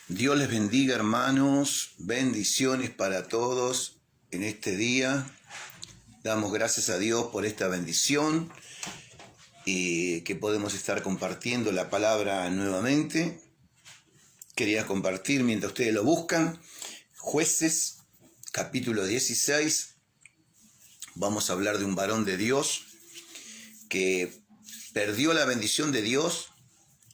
Dios les bendiga, hermanos. Bendiciones para todos en este día. Damos gracias a Dios por esta bendición y que podemos estar compartiendo la palabra nuevamente. Quería compartir mientras ustedes lo buscan. Jueces, capítulo 16. Vamos a hablar de un varón de Dios que perdió la bendición de Dios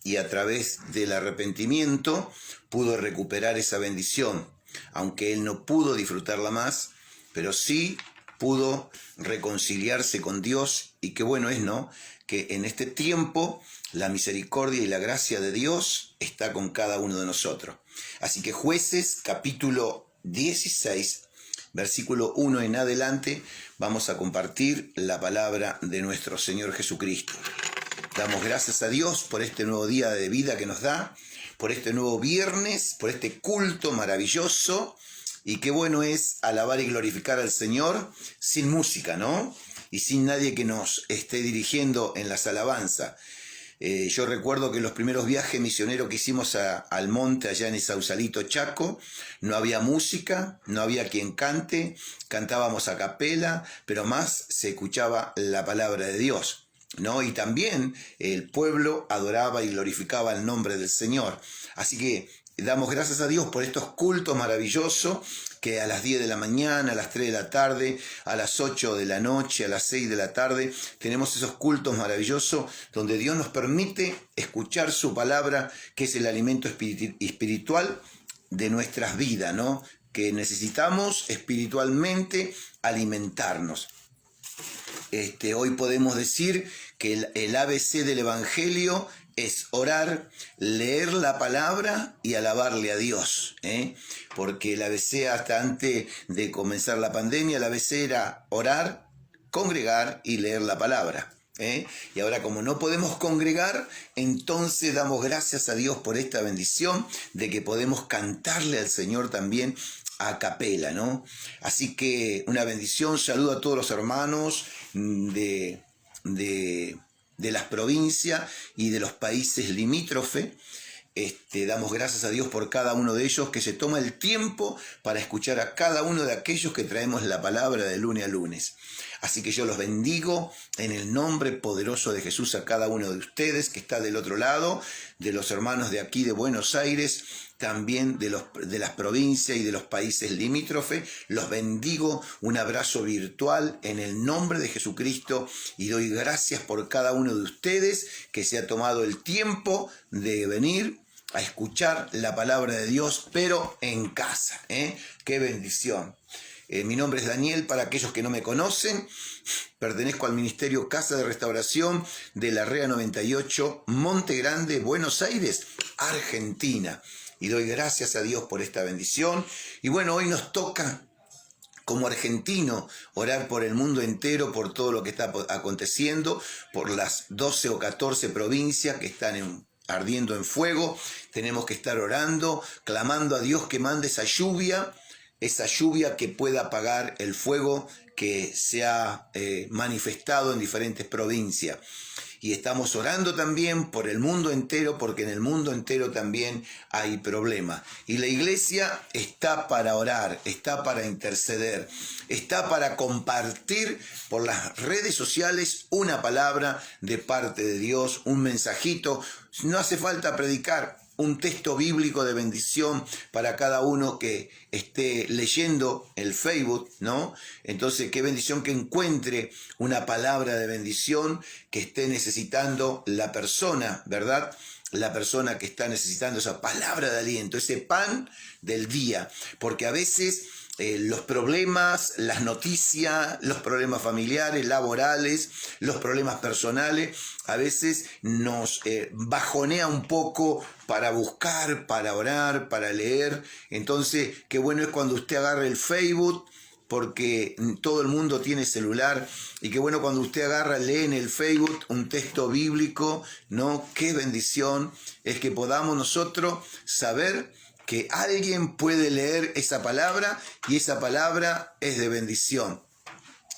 y a través del arrepentimiento pudo recuperar esa bendición, aunque él no pudo disfrutarla más, pero sí pudo reconciliarse con Dios. Y qué bueno es, ¿no?, que en este tiempo la misericordia y la gracia de Dios está con cada uno de nosotros. Así que Jueces, capítulo 16, versículo 1 en adelante, vamos a compartir la palabra de nuestro Señor Jesucristo. Damos gracias a Dios por este nuevo día de vida que nos da, por este nuevo viernes, por este culto maravilloso. Y qué bueno es alabar y glorificar al Señor sin música, ¿no? Y sin nadie que nos esté dirigiendo en las alabanzas. Yo recuerdo que los primeros viajes misioneros que hicimos al monte allá en Sausalito, Chaco, no había música, no había quien cante, cantábamos a capela, pero más se escuchaba la palabra de Dios, ¿no? Y también el pueblo adoraba y glorificaba el nombre del Señor. Así que damos gracias a Dios por estos cultos maravillosos que a las 10 de la mañana, a las 3 de la tarde, a las 8 de la noche, a las 6 de la tarde, tenemos esos cultos maravillosos donde Dios nos permite escuchar su palabra, que es el alimento espiritual de nuestras vidas, ¿no? Que necesitamos espiritualmente alimentarnos. Hoy podemos decir que el ABC del Evangelio es orar, leer la palabra y alabarle a Dios, porque el ABC hasta antes de comenzar la pandemia, el ABC era orar, congregar y leer la palabra. Y ahora, como no podemos congregar, entonces damos gracias a Dios por esta bendición de que podemos cantarle al Señor también a capela, ¿no? Así que una bendición, saludo a todos los hermanos de las provincias y de los países limítrofes. Damos gracias a Dios por cada uno de ellos que se toma el tiempo para escuchar a cada uno de aquellos que traemos la palabra de lunes a lunes. Así que yo los bendigo en el nombre poderoso de Jesús a cada uno de ustedes que está del otro lado, de los hermanos de aquí de Buenos Aires, también de las provincias y de los países limítrofes. Los bendigo, un abrazo virtual en el nombre de Jesucristo, y doy gracias por cada uno de ustedes que se ha tomado el tiempo de venir a escuchar la palabra de Dios, pero en casa. ¡Qué bendición! Mi nombre es Daniel, para aquellos que no me conocen. Pertenezco al Ministerio Casa de Restauración de la REA 98, Monte Grande, Buenos Aires, Argentina. Y doy gracias a Dios por esta bendición. Y bueno, hoy nos toca, como argentino, orar por el mundo entero, por todo lo que está aconteciendo, por las 12 o 14 provincias que están ardiendo en fuego. Tenemos que estar orando, clamando a Dios que mande esa lluvia que pueda apagar el fuego que se ha manifestado en diferentes provincias. Y estamos orando también por el mundo entero, porque en el mundo entero también hay problemas. Y la iglesia está para orar, está para interceder, está para compartir por las redes sociales una palabra de parte de Dios, un mensajito. No hace falta predicar, un texto bíblico de bendición para cada uno que esté leyendo el Facebook, ¿no? Entonces, qué bendición que encuentre una palabra de bendición que esté necesitando la persona, ¿verdad? La persona que está necesitando esa palabra de aliento, ese pan del día. Porque a veces los problemas, las noticias, los problemas familiares, laborales, los problemas personales, a veces nos bajonea un poco para buscar, para orar, para leer. Entonces, qué bueno es cuando usted agarra el Facebook, porque todo el mundo tiene celular, y qué bueno cuando usted agarra, lee en el Facebook un texto bíblico, ¿no? Qué bendición es que podamos nosotros saber que alguien puede leer esa palabra y esa palabra es de bendición.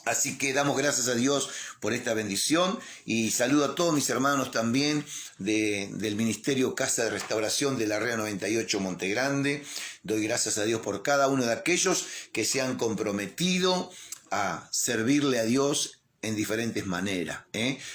Así que damos gracias a Dios por esta bendición y saludo a todos mis hermanos también del Ministerio Casa de Restauración de la REA 98 Monte Grande. Doy gracias a Dios por cada uno de aquellos que se han comprometido a servirle a Dios en diferentes maneras,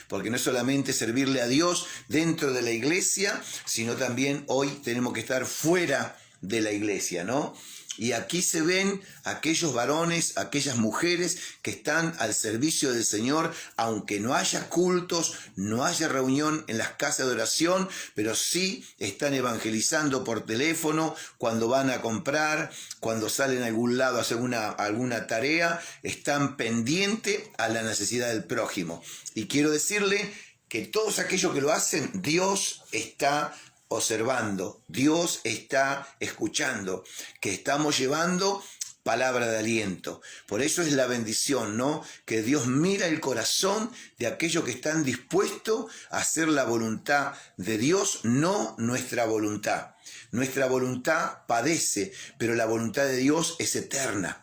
porque no es solamente servirle a Dios dentro de la iglesia, sino también hoy tenemos que estar fuera de la iglesia, ¿no? Y aquí se ven aquellos varones, aquellas mujeres que están al servicio del Señor, aunque no haya cultos, no haya reunión en las casas de oración, pero sí están evangelizando por teléfono, cuando van a comprar, cuando salen a algún lado a hacer alguna tarea, están pendientes a la necesidad del prójimo. Y quiero decirle que todos aquellos que lo hacen, Dios está observando, Dios está escuchando, que estamos llevando palabra de aliento. Por eso es la bendición, ¿no? Que Dios mira el corazón de aquellos que están dispuestos a hacer la voluntad de Dios, no nuestra voluntad. Nuestra voluntad padece, pero la voluntad de Dios es eterna.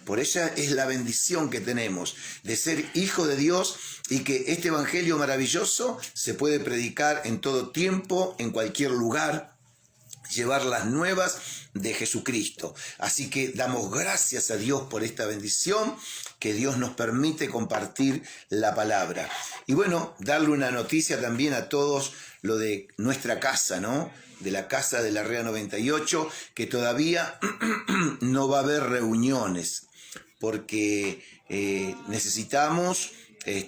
Por ella es la bendición que tenemos de ser hijo de Dios y que este evangelio maravilloso se puede predicar en todo tiempo, en cualquier lugar, llevar las nuevas de Jesucristo. Así que damos gracias a Dios por esta bendición que Dios nos permite compartir la palabra. Y bueno, darle una noticia también a todos lo de nuestra casa, ¿no? De la casa de la REA 98, que todavía no va a haber reuniones, porque necesitamos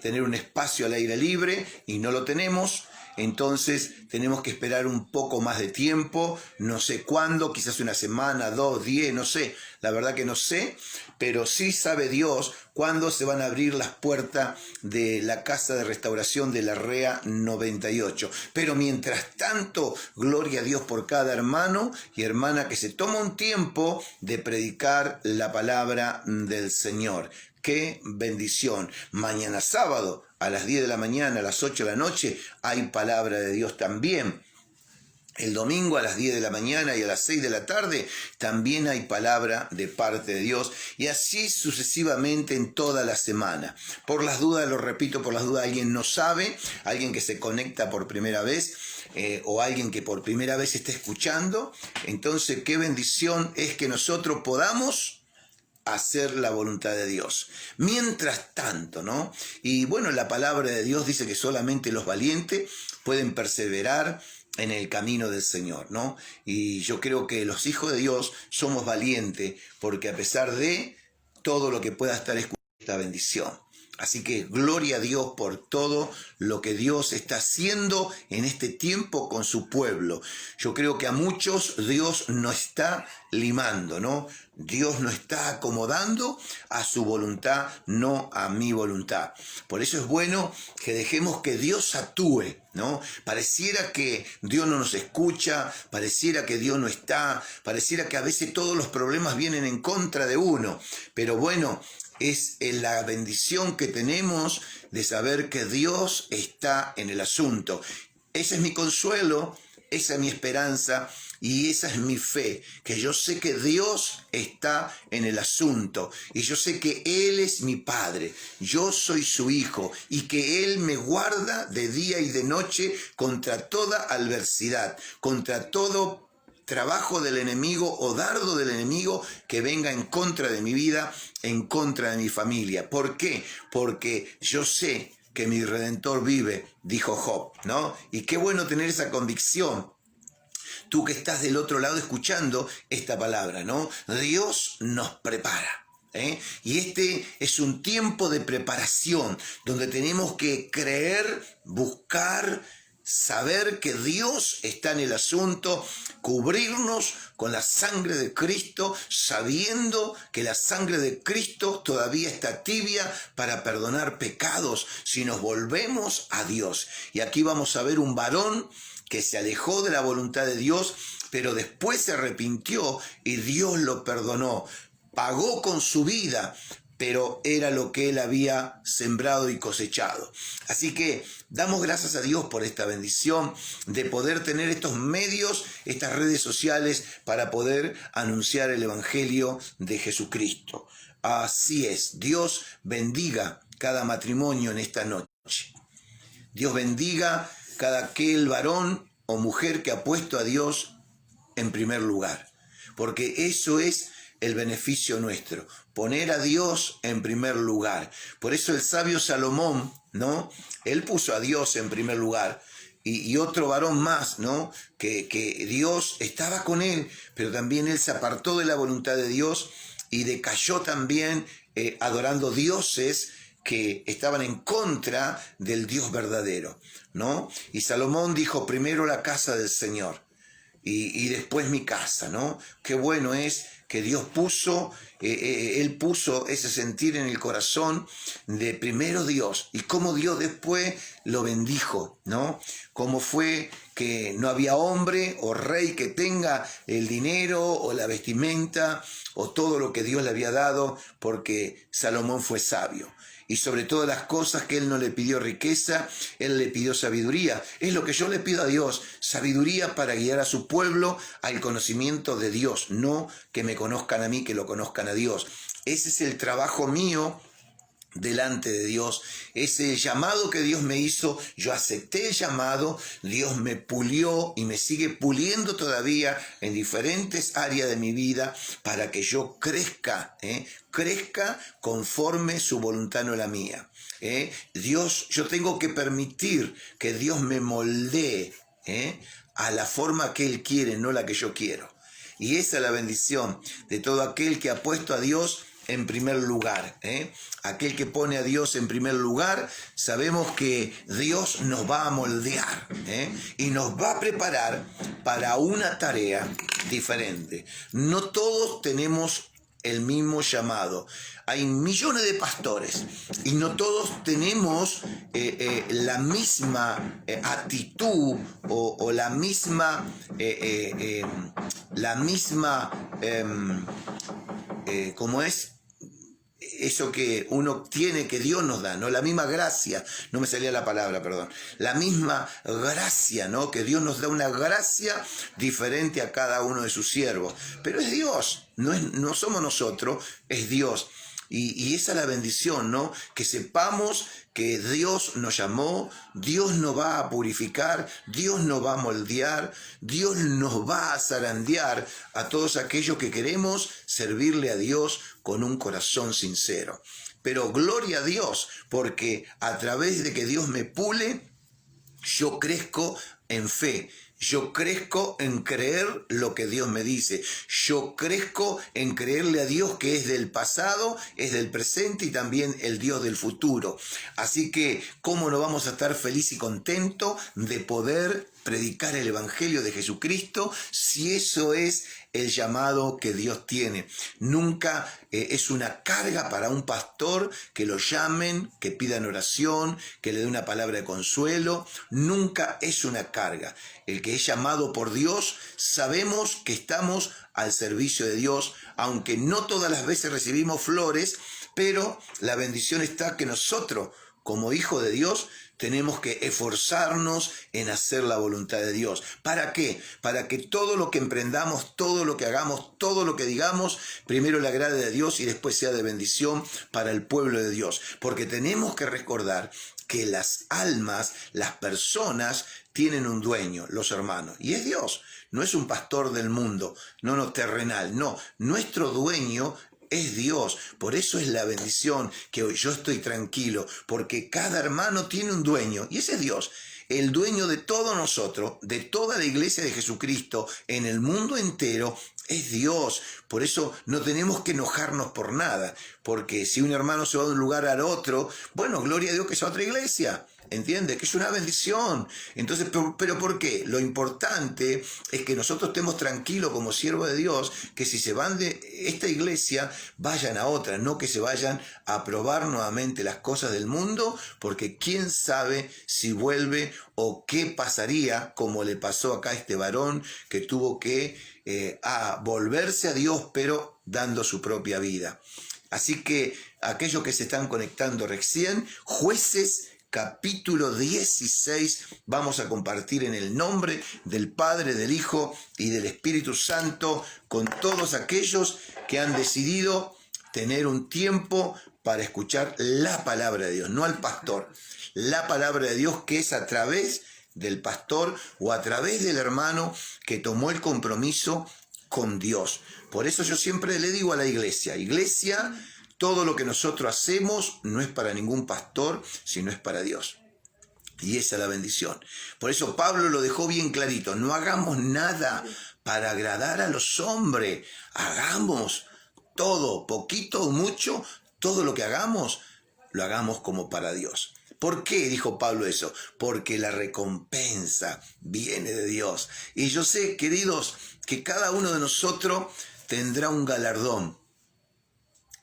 tener un espacio al aire libre y no lo tenemos. Entonces tenemos que esperar un poco más de tiempo, no sé cuándo, quizás una semana, 2, 10, no sé, la verdad que no sé, pero sí sabe Dios cuándo se van a abrir las puertas de la Casa de Restauración de la REA 98. Pero mientras tanto, gloria a Dios por cada hermano y hermana que se toma un tiempo de predicar la palabra del Señor. ¡Qué bendición! Mañana sábado a las 10 de la mañana, a las 8 de la noche, hay palabra de Dios también. El domingo a las 10 de la mañana y a las 6 de la tarde también hay palabra de parte de Dios. Y así sucesivamente en toda la semana. Por las dudas, lo repito, por las dudas alguien no sabe, alguien que se conecta por primera vez o alguien que por primera vez está escuchando. Entonces, qué bendición es que nosotros podamos hacer la voluntad de Dios. Mientras tanto, ¿no? Y bueno, la palabra de Dios dice que solamente los valientes pueden perseverar en el camino del Señor, ¿no? Y yo creo que los hijos de Dios somos valientes porque a pesar de todo lo que pueda estar escuchando esta bendición. Así que gloria a Dios por todo lo que Dios está haciendo en este tiempo con su pueblo. Yo creo que a muchos Dios no está limando, ¿no? Dios no está acomodando a su voluntad, no a mi voluntad. Por eso es bueno que dejemos que Dios actúe, ¿no? Pareciera que Dios no nos escucha, pareciera que Dios no está, pareciera que a veces todos los problemas vienen en contra de uno. Pero bueno, es la bendición que tenemos de saber que Dios está en el asunto. Ese es mi consuelo, esa es mi esperanza y esa es mi fe, que yo sé que Dios está en el asunto y yo sé que Él es mi Padre, yo soy su Hijo y que Él me guarda de día y de noche contra toda adversidad, contra todo trabajo del enemigo o dardo del enemigo que venga en contra de mi vida, en contra de mi familia. ¿Por qué? Porque yo sé que mi Redentor vive, dijo Job, ¿no? Y qué bueno tener esa convicción. Tú que estás del otro lado escuchando esta palabra, ¿no? Dios nos prepara. Y este es un tiempo de preparación donde tenemos que creer, buscar, saber que Dios está en el asunto, cubrirnos con la sangre de Cristo, sabiendo que la sangre de Cristo todavía está tibia para perdonar pecados si nos volvemos a Dios. Y aquí vamos a ver un varón que se alejó de la voluntad de Dios, pero después se arrepintió y Dios lo perdonó. Pagó con su vida, pero era lo que él había sembrado y cosechado. Así que damos gracias a Dios por esta bendición de poder tener estos medios, estas redes sociales para poder anunciar el Evangelio de Jesucristo. Así es. Dios bendiga cada matrimonio en esta noche. Dios bendiga cada aquel varón o mujer que ha puesto a Dios en primer lugar. Porque eso es el beneficio nuestro, poner a Dios en primer lugar. Por eso el sabio Salomón, ¿no? Él puso a Dios en primer lugar. Y otro varón más, ¿no? Que Dios estaba con él, pero también él se apartó de la voluntad de Dios y decayó también adorando dioses que estaban en contra del Dios verdadero, ¿no? Y Salomón dijo, primero la casa del Señor y después mi casa, ¿no? Qué bueno es que Dios puso, Él puso ese sentir en el corazón de primero Dios, y cómo Dios después lo bendijo, ¿no? Cómo fue que no había hombre o rey que tenga el dinero o la vestimenta o todo lo que Dios le había dado, porque Salomón fue sabio. Y sobre todas las cosas que él no le pidió riqueza, él le pidió sabiduría. Es lo que yo le pido a Dios, sabiduría para guiar a su pueblo al conocimiento de Dios, no que me conozcan a mí, que lo conozcan a Dios. Ese es el trabajo mío delante de Dios. Ese llamado que Dios me hizo, yo acepté el llamado, Dios me pulió y me sigue puliendo todavía en diferentes áreas de mi vida para que yo crezca, crezca conforme su voluntad, no la mía. Dios, yo tengo que permitir que Dios me moldee a la forma que Él quiere, no la que yo quiero. Y esa es la bendición de todo aquel que ha puesto a Dios en primer lugar. Aquel que pone a Dios en primer lugar, sabemos que Dios nos va a moldear y nos va a preparar para una tarea diferente. No todos tenemos el mismo llamado. Hay millones de pastores y no todos tenemos la misma actitud o la misma ¿cómo es? Eso que uno tiene, que Dios nos da, ¿no? La misma gracia, no me salía la palabra, perdón. La misma gracia, ¿no? Que Dios nos da una gracia diferente a cada uno de sus siervos. Pero es Dios, no somos nosotros, es Dios. Y esa es la bendición, ¿no? Que sepamos que Dios nos llamó, Dios nos va a purificar, Dios nos va a moldear, Dios nos va a zarandear a todos aquellos que queremos servirle a Dios con un corazón sincero. Pero gloria a Dios, porque a través de que Dios me pule, yo crezco en fe. Yo crezco en creer lo que Dios me dice. Yo crezco en creerle a Dios que es del pasado, es del presente y también el Dios del futuro. Así que, ¿cómo no vamos a estar felices y contentos de poder predicar el Evangelio de Jesucristo si eso es el llamado que Dios tiene? Nunca es una carga para un pastor que lo llamen, que pidan oración, que le dé una palabra de consuelo. Nunca es una carga. El que es llamado por Dios, sabemos que estamos al servicio de Dios, aunque no todas las veces recibimos flores, pero la bendición está que nosotros, como hijos de Dios, tenemos que esforzarnos en hacer la voluntad de Dios. ¿Para qué? Para que todo lo que emprendamos, todo lo que hagamos, todo lo que digamos, primero le agrade a Dios y después sea de bendición para el pueblo de Dios. Porque tenemos que recordar que las almas, las personas, tienen un dueño, los hermanos, y es Dios. No es un pastor del mundo, no terrenal, no. Nuestro dueño es Dios. Por eso es la bendición que hoy yo estoy tranquilo, porque cada hermano tiene un dueño y ese es Dios. El dueño de todos nosotros, de toda la iglesia de Jesucristo en el mundo entero, es Dios. Por eso no tenemos que enojarnos por nada, porque si un hermano se va de un lugar al otro, bueno, gloria a Dios que es a otra iglesia. ¿Entiende? Que es una bendición. Entonces, ¿pero por qué? Lo importante es que nosotros estemos tranquilos como siervos de Dios, que si se van de esta iglesia, vayan a otra, no que se vayan a probar nuevamente las cosas del mundo, porque quién sabe si vuelve o qué pasaría, como le pasó acá a este varón que tuvo que volverse a Dios, pero dando su propia vida. Así que aquellos que se están conectando recién, Jueces capítulo 16, vamos a compartir en el nombre del Padre, del Hijo y del Espíritu Santo con todos aquellos que han decidido tener un tiempo para escuchar la palabra de Dios, no al pastor. La palabra de Dios, que es a través del pastor o a través del hermano que tomó el compromiso con Dios. Por eso yo siempre le digo a la iglesia, todo lo que nosotros hacemos no es para ningún pastor, sino es para Dios. Y esa es la bendición. Por eso Pablo lo dejó bien clarito. No hagamos nada para agradar a los hombres. Hagamos todo, poquito o mucho, todo lo que hagamos, lo hagamos como para Dios. ¿Por qué dijo Pablo eso? Porque la recompensa viene de Dios. Y yo sé, queridos, que cada uno de nosotros tendrá un galardón.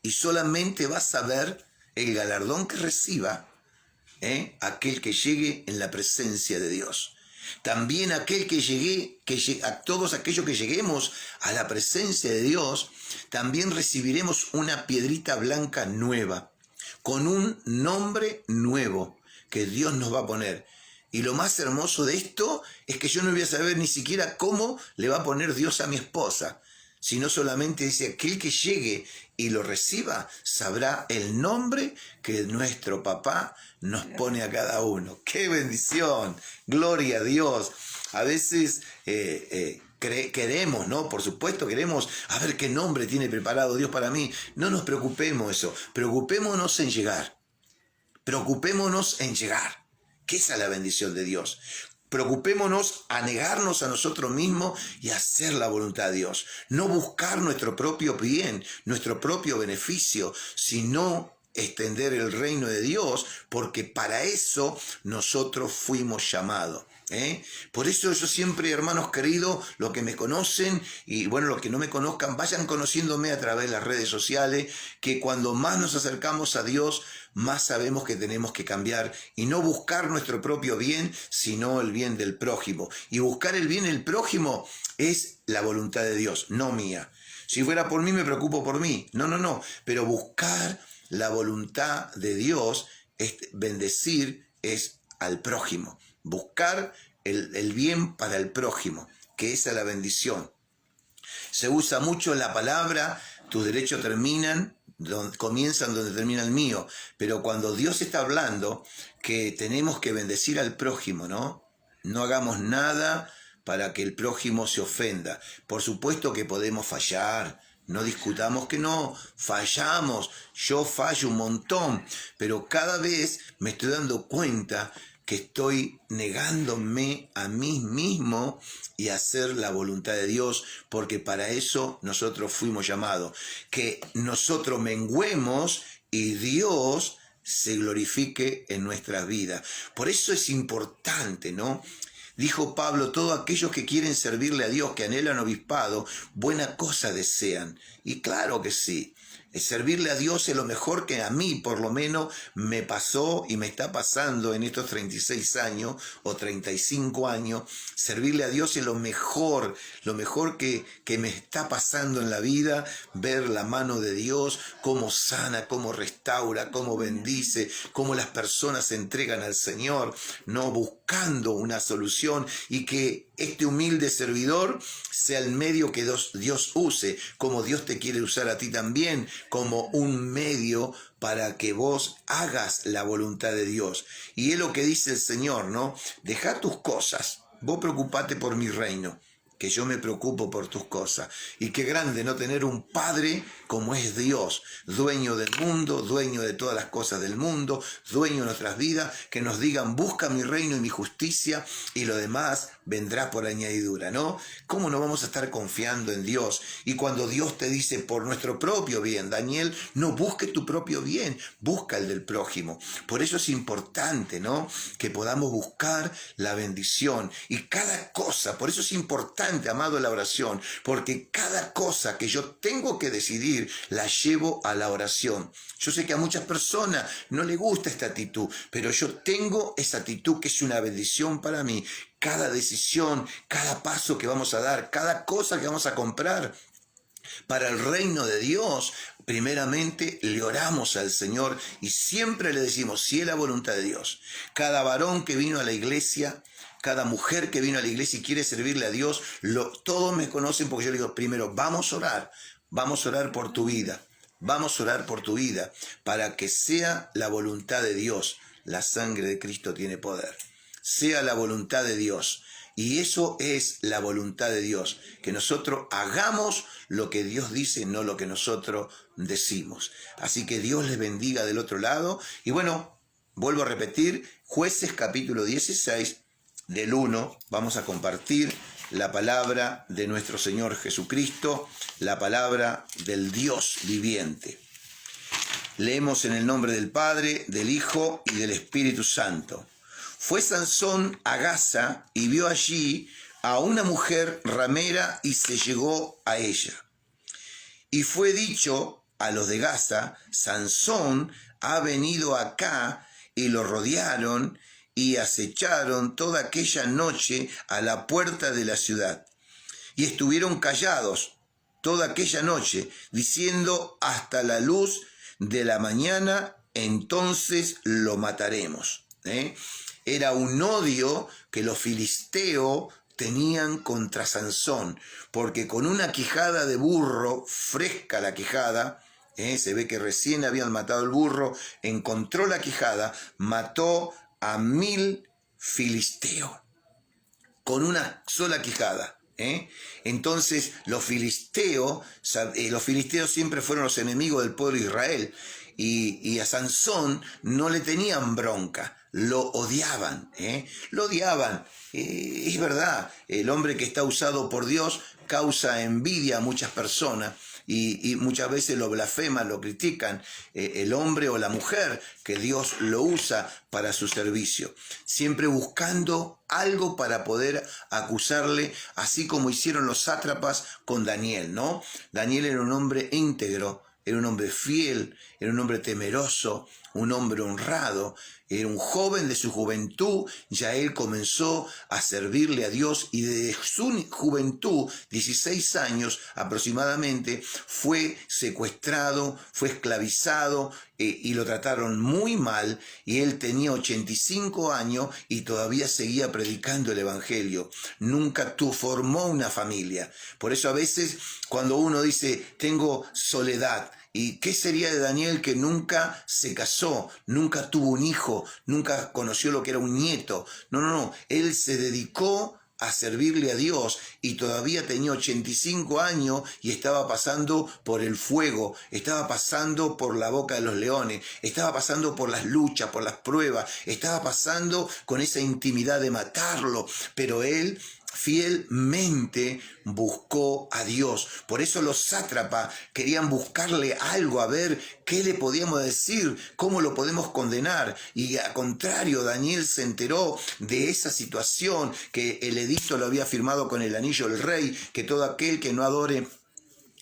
Y solamente vas a ver el galardón que reciba aquel que llegue en la presencia de Dios. También aquel a todos aquellos que lleguemos a la presencia de Dios, también recibiremos una piedrita blanca nueva, con un nombre nuevo que Dios nos va a poner. Y lo más hermoso de esto es que yo no voy a saber ni siquiera cómo le va a poner Dios a mi esposa, sino solamente dice, aquel que llegue y lo reciba sabrá el nombre que nuestro papá nos pone a cada uno. ¡Qué bendición! ¡Gloria a Dios! A veces queremos, ¿no? Por supuesto queremos, a ver qué nombre tiene preparado Dios para mí. No nos preocupemos eso, preocupémonos en llegar. Preocupémonos en llegar, que esa es la bendición de Dios. Preocupémonos a negarnos a nosotros mismos y hacer la voluntad de Dios. No buscar nuestro propio bien, nuestro propio beneficio, sino extender el reino de Dios, porque para eso nosotros fuimos llamados. Por eso yo siempre, hermanos queridos, los que me conocen y bueno, los que no me conozcan, vayan conociéndome a través de las redes sociales, que cuando más nos acercamos a Dios, más sabemos que tenemos que cambiar y no buscar nuestro propio bien, sino el bien del prójimo. Y buscar el bien del prójimo es la voluntad de Dios, no mía. Si fuera por mí, me preocupo por mí. No. Pero buscar la voluntad de Dios, es bendecir, es al prójimo. Buscar el bien para el prójimo, que esa es la bendición. Se usa mucho la palabra, tus derechos comienzan donde termina el mío, pero cuando Dios está hablando que tenemos que bendecir al prójimo, no hagamos nada para que el prójimo se ofenda. Por supuesto que podemos fallar, no discutamos que no, fallamos, yo fallo un montón, pero cada vez me estoy dando cuenta que estoy negándome a mí mismo y hacer la voluntad de Dios, porque para eso nosotros fuimos llamados, que nosotros menguemos y Dios se glorifique en nuestras vidas. Por eso es importante, ¿no? Dijo Pablo, todos aquellos que quieren servirle a Dios, que anhelan obispado, buena cosa desean. Y claro que sí. Servirle a Dios es lo mejor que a mí, por lo menos, me pasó y me está pasando en estos 36 años o 35 años. Servirle a Dios es lo mejor que me está pasando en la vida, ver la mano de Dios, cómo sana, cómo restaura, cómo bendice, cómo las personas se entregan al Señor, no buscando una solución, y que este humilde servidor sea el medio que Dios use, como Dios te quiere usar a ti también, como un medio para que vos hagas la voluntad de Dios. Y es lo que dice el Señor, ¿no? Deja tus cosas, vos preocupate por mi reino, que yo me preocupo por tus cosas. Y qué grande no tener un Padre como es Dios, dueño del mundo, dueño de todas las cosas del mundo, dueño de nuestras vidas, que nos digan, busca mi reino y mi justicia, y lo demás vendrá por añadidura, ¿no? ¿Cómo no vamos a estar confiando en Dios? Y cuando Dios te dice, por nuestro propio bien, Daniel, no busque tu propio bien, busca el del prójimo. Por eso es importante, ¿no? Que podamos buscar la bendición. Y cada cosa, por eso es importante, amado, la oración, porque cada cosa que yo tengo que decidir, la llevo a la oración. Yo sé que a muchas personas no les gusta esta actitud, pero yo tengo esa actitud que es una bendición para mí. Cada decisión, cada paso que vamos a dar, cada cosa que vamos a comprar para el reino de Dios, primeramente le oramos al Señor y siempre le decimos, si es la voluntad de Dios. Cada varón que vino a la iglesia, cada mujer que vino a la iglesia y quiere servirle a Dios, todos me conocen porque yo le digo, primero vamos a orar por tu vida. vamos a orar por tu vida para que sea la voluntad de Dios. La sangre de Cristo tiene poder. Sea la voluntad de Dios. Y eso es la voluntad de Dios, que nosotros hagamos lo que Dios dice, no lo que nosotros decimos. Así que Dios les bendiga del otro lado. Y bueno, vuelvo a repetir, Jueces capítulo 16, del 1, vamos a compartir la palabra de nuestro Señor Jesucristo, la palabra del Dios viviente. Leemos en el nombre del Padre, del Hijo y del Espíritu Santo. Fue Sansón a Gaza y vio allí a una mujer ramera y se llegó a ella. Y fue dicho a los de Gaza: Sansón ha venido acá, y lo rodearon y acecharon toda aquella noche a la puerta de la ciudad. Y estuvieron callados toda aquella noche, diciendo: hasta la luz de la mañana, entonces lo mataremos. Era un odio que los filisteos tenían contra Sansón, porque con una quijada de burro, fresca la quijada, se ve que recién habían matado el burro, encontró la quijada, mató a 1000 filisteos, con una sola quijada. Entonces los filisteos siempre fueron los enemigos del pueblo de Israel, y a Sansón no le tenían bronca, lo odiaban, lo odiaban. Es verdad, el hombre que está usado por Dios causa envidia a muchas personas, y muchas veces lo blasfeman, lo critican, el hombre o la mujer que Dios lo usa para su servicio, siempre buscando algo para poder acusarle, así como hicieron los sátrapas con Daniel, ¿no? Daniel era un hombre íntegro, era un hombre fiel, era un hombre temeroso, un hombre honrado, era un joven de su juventud, ya él comenzó a servirle a Dios, y desde su juventud, 16 años aproximadamente, fue secuestrado, fue esclavizado, y lo trataron muy mal, y él tenía 85 años y todavía seguía predicando el evangelio. Nunca formó una familia. Por eso a veces cuando uno dice: tengo soledad, ¿y qué sería de Daniel, que nunca se casó, nunca tuvo un hijo, nunca conoció lo que era un nieto? No, él se dedicó a servirle a Dios, y todavía tenía 85 años y estaba pasando por el fuego, estaba pasando por la boca de los leones, estaba pasando por las luchas, por las pruebas, estaba pasando con esa intimidad de matarlo, pero él fielmente buscó a Dios. Por eso los sátrapas querían buscarle algo, a ver qué le podíamos decir, cómo lo podemos condenar. Y al contrario, Daniel se enteró de esa situación, que el edicto lo había firmado con el anillo del rey, que todo aquel que no adore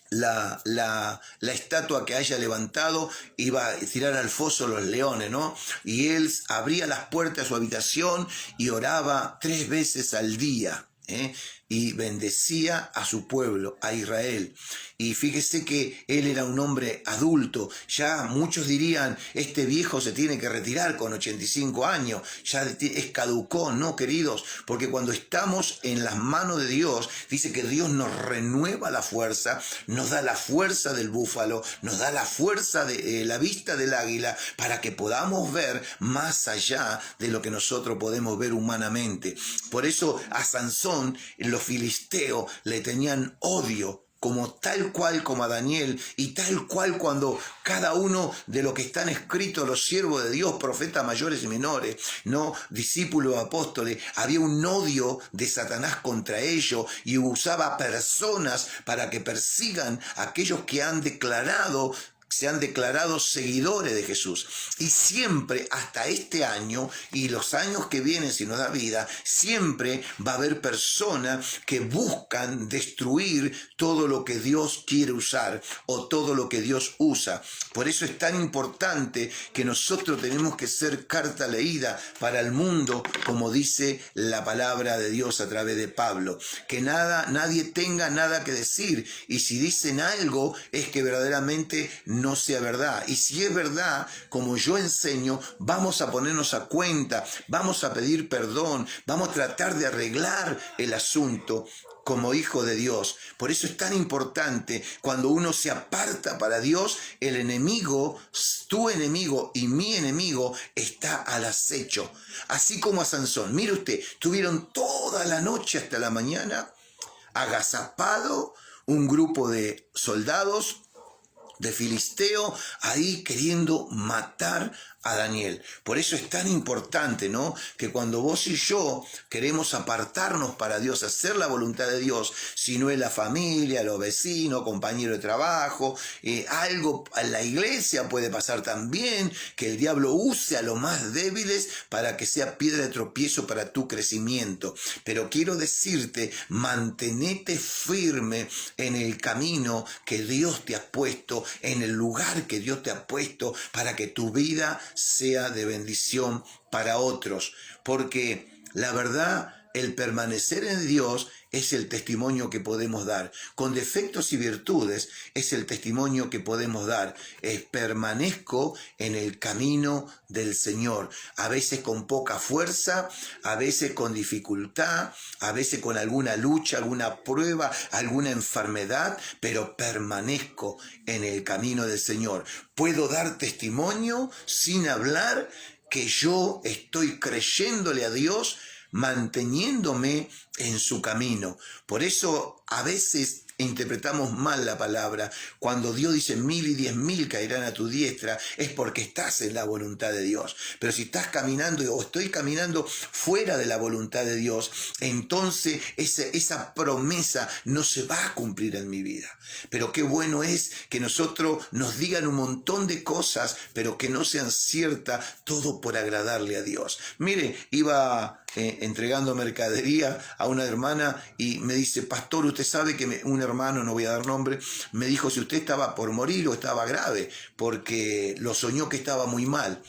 la estatua que haya levantado iba a tirar al foso los leones, ¿no? Y él abría las puertas de su habitación y oraba 3 veces al día, y bendecía a su pueblo, a Israel. Y fíjese que él era un hombre adulto. Ya muchos dirían: este viejo se tiene que retirar con 85 años, ya es caducó. No, queridos, porque cuando estamos en las manos de Dios, dice que Dios nos renueva la fuerza, nos da la fuerza del búfalo, nos da la fuerza de la vista del águila, para que podamos ver más allá de lo que nosotros podemos ver humanamente. Por eso a Sansón los filisteos le tenían odio, como tal cual como a Daniel, y tal cual cuando cada uno de los que están escritos, los siervos de Dios, profetas mayores y menores, no discípulos, apóstoles, había un odio de Satanás contra ellos, y usaba personas para que persigan a aquellos que se han declarado seguidores de Jesús. Y siempre, hasta este año y los años que vienen, si nos da vida, siempre va a haber personas que buscan destruir todo lo que Dios quiere usar, o todo lo que Dios usa. Por eso es tan importante que nosotros tenemos que ser carta leída para el mundo, como dice la palabra de Dios a través de Pablo. Que nadie tenga nada que decir, y si dicen algo es que verdaderamente no sea verdad. Y si es verdad, como yo enseño, vamos a ponernos a cuenta, vamos a pedir perdón, vamos a tratar de arreglar el asunto, como hijo de Dios. Por eso es tan importante cuando uno se aparta para Dios, el enemigo, tu enemigo y mi enemigo está al acecho. Así como a Sansón. Mire usted, tuvieron toda la noche hasta la mañana agazapado un grupo de soldados de filisteo ahí queriendo matar a Daniel. Por eso es tan importante, ¿no? Que cuando vos y yo queremos apartarnos para Dios, hacer la voluntad de Dios, si no es la familia, los vecinos, compañeros de trabajo, algo en la iglesia puede pasar también, que el diablo use a los más débiles para que sea piedra de tropiezo para tu crecimiento. Pero quiero decirte, mantenete firme en el camino que Dios te ha puesto, en el lugar que Dios te ha puesto, para que tu vida sea de bendición para otros, porque la verdad, el permanecer en Dios es el testimonio que podemos dar. Con defectos y virtudes es el testimonio que podemos dar. Permanezco en el camino del Señor. A veces con poca fuerza, a veces con dificultad, a veces con alguna lucha, alguna prueba, alguna enfermedad, pero permanezco en el camino del Señor. Puedo dar testimonio sin hablar que yo estoy creyéndole a Dios, manteniéndome en su camino. Por eso a veces interpretamos mal la palabra. Cuando Dios dice 1000 y 10.000 caerán a tu diestra, es porque estás en la voluntad de Dios. Pero si estás caminando o estoy caminando fuera de la voluntad de Dios, entonces esa promesa no se va a cumplir en mi vida. Pero qué bueno es que nosotros nos digan un montón de cosas, pero que no sean ciertas, todo por agradarle a Dios. Mire, iba entregando mercadería a una hermana y me dice: pastor, usted sabe que un hermano, no voy a dar nombre, me dijo si usted estaba por morir o estaba grave, porque lo soñó que estaba muy mal.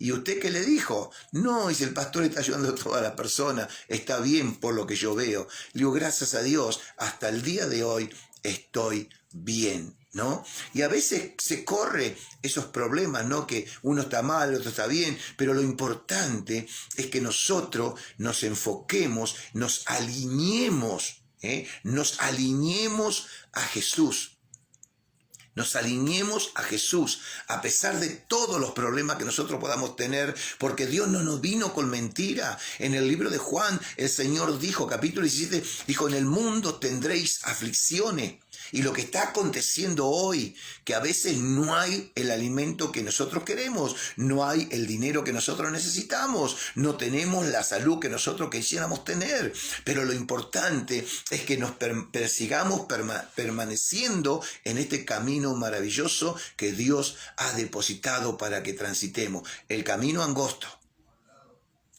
¿Y usted qué le dijo? No, dice, el pastor está ayudando a toda la persona, está bien por lo que yo veo. Le digo, gracias a Dios, hasta el día de hoy estoy bien, ¿no? Y a veces se corre esos problemas, ¿no? Que uno está mal, el otro está bien, pero lo importante es que nosotros nos enfoquemos, nos alineemos a Jesús. Nos alineemos a Jesús, a pesar de todos los problemas que nosotros podamos tener, porque Dios no nos vino con mentira. En el libro de Juan, el Señor dijo, capítulo 17, dijo, en el mundo tendréis aflicciones. Y lo que está aconteciendo hoy, que a veces no hay el alimento que nosotros queremos, no hay el dinero que nosotros necesitamos, no tenemos la salud que nosotros quisiéramos tener. Pero lo importante es que nos persigamos permaneciendo en este camino maravilloso que Dios ha depositado para que transitemos. El camino angosto.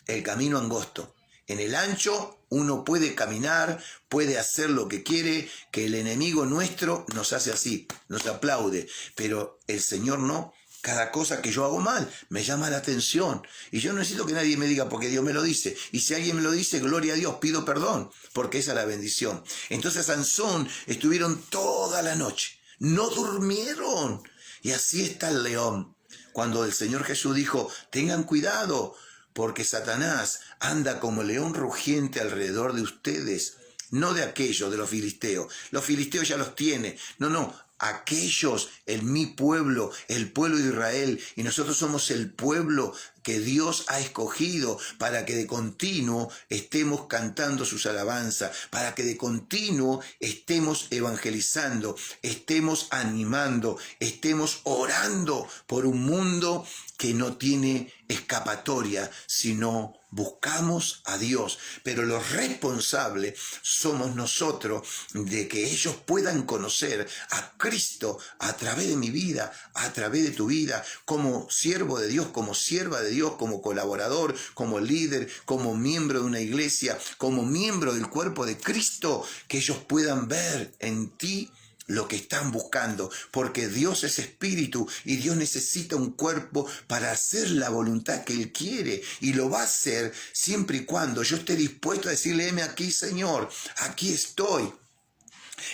En el ancho uno puede caminar, puede hacer lo que quiere, que el enemigo nuestro nos hace así, nos aplaude, pero el Señor no. Cada cosa que yo hago mal me llama la atención y yo no necesito que nadie me diga porque Dios me lo dice. Y si alguien me lo dice, gloria a Dios, pido perdón, porque esa es la bendición. Entonces Sansón estuvieron toda la noche, no durmieron. Y así está el león. Cuando el Señor Jesús dijo, tengan cuidado, porque Satanás anda como león rugiente alrededor de ustedes, no de aquellos, de los filisteos. Los filisteos ya los tiene. No, aquellos, mi pueblo, el pueblo de Israel, y nosotros somos el pueblo que Dios ha escogido para que de continuo estemos cantando sus alabanzas, para que de continuo estemos evangelizando, estemos animando, estemos orando por un mundo que no tiene escapatoria, sino buscamos a Dios. Pero los responsables somos nosotros de que ellos puedan conocer a Cristo a través de mi vida, a través de tu vida, como siervo de Dios, como sierva de Dios, como colaborador, como líder, como miembro de una iglesia, como miembro del cuerpo de Cristo, que ellos puedan ver en ti lo que están buscando, porque Dios es espíritu y Dios necesita un cuerpo para hacer la voluntad que Él quiere, y lo va a hacer siempre y cuando yo esté dispuesto a decirle, heme aquí, Señor, aquí estoy.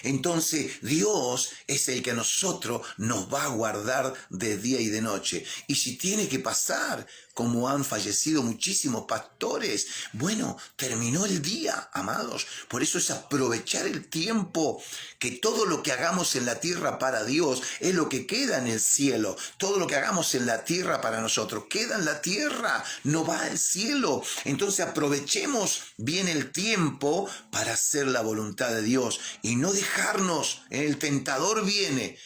entonces Dios es el que a nosotros nos va a guardar de día y de noche. Y si tiene que pasar, como han fallecido muchísimos pastores, bueno, terminó el día, amados. Por eso es aprovechar el tiempo, que todo lo que hagamos en la tierra para Dios es lo que queda en el cielo. Todo lo que hagamos en la tierra para nosotros queda en la tierra, no va al cielo. Entonces aprovechemos bien el tiempo para hacer la voluntad de Dios y no dejarnos. El tentador viene,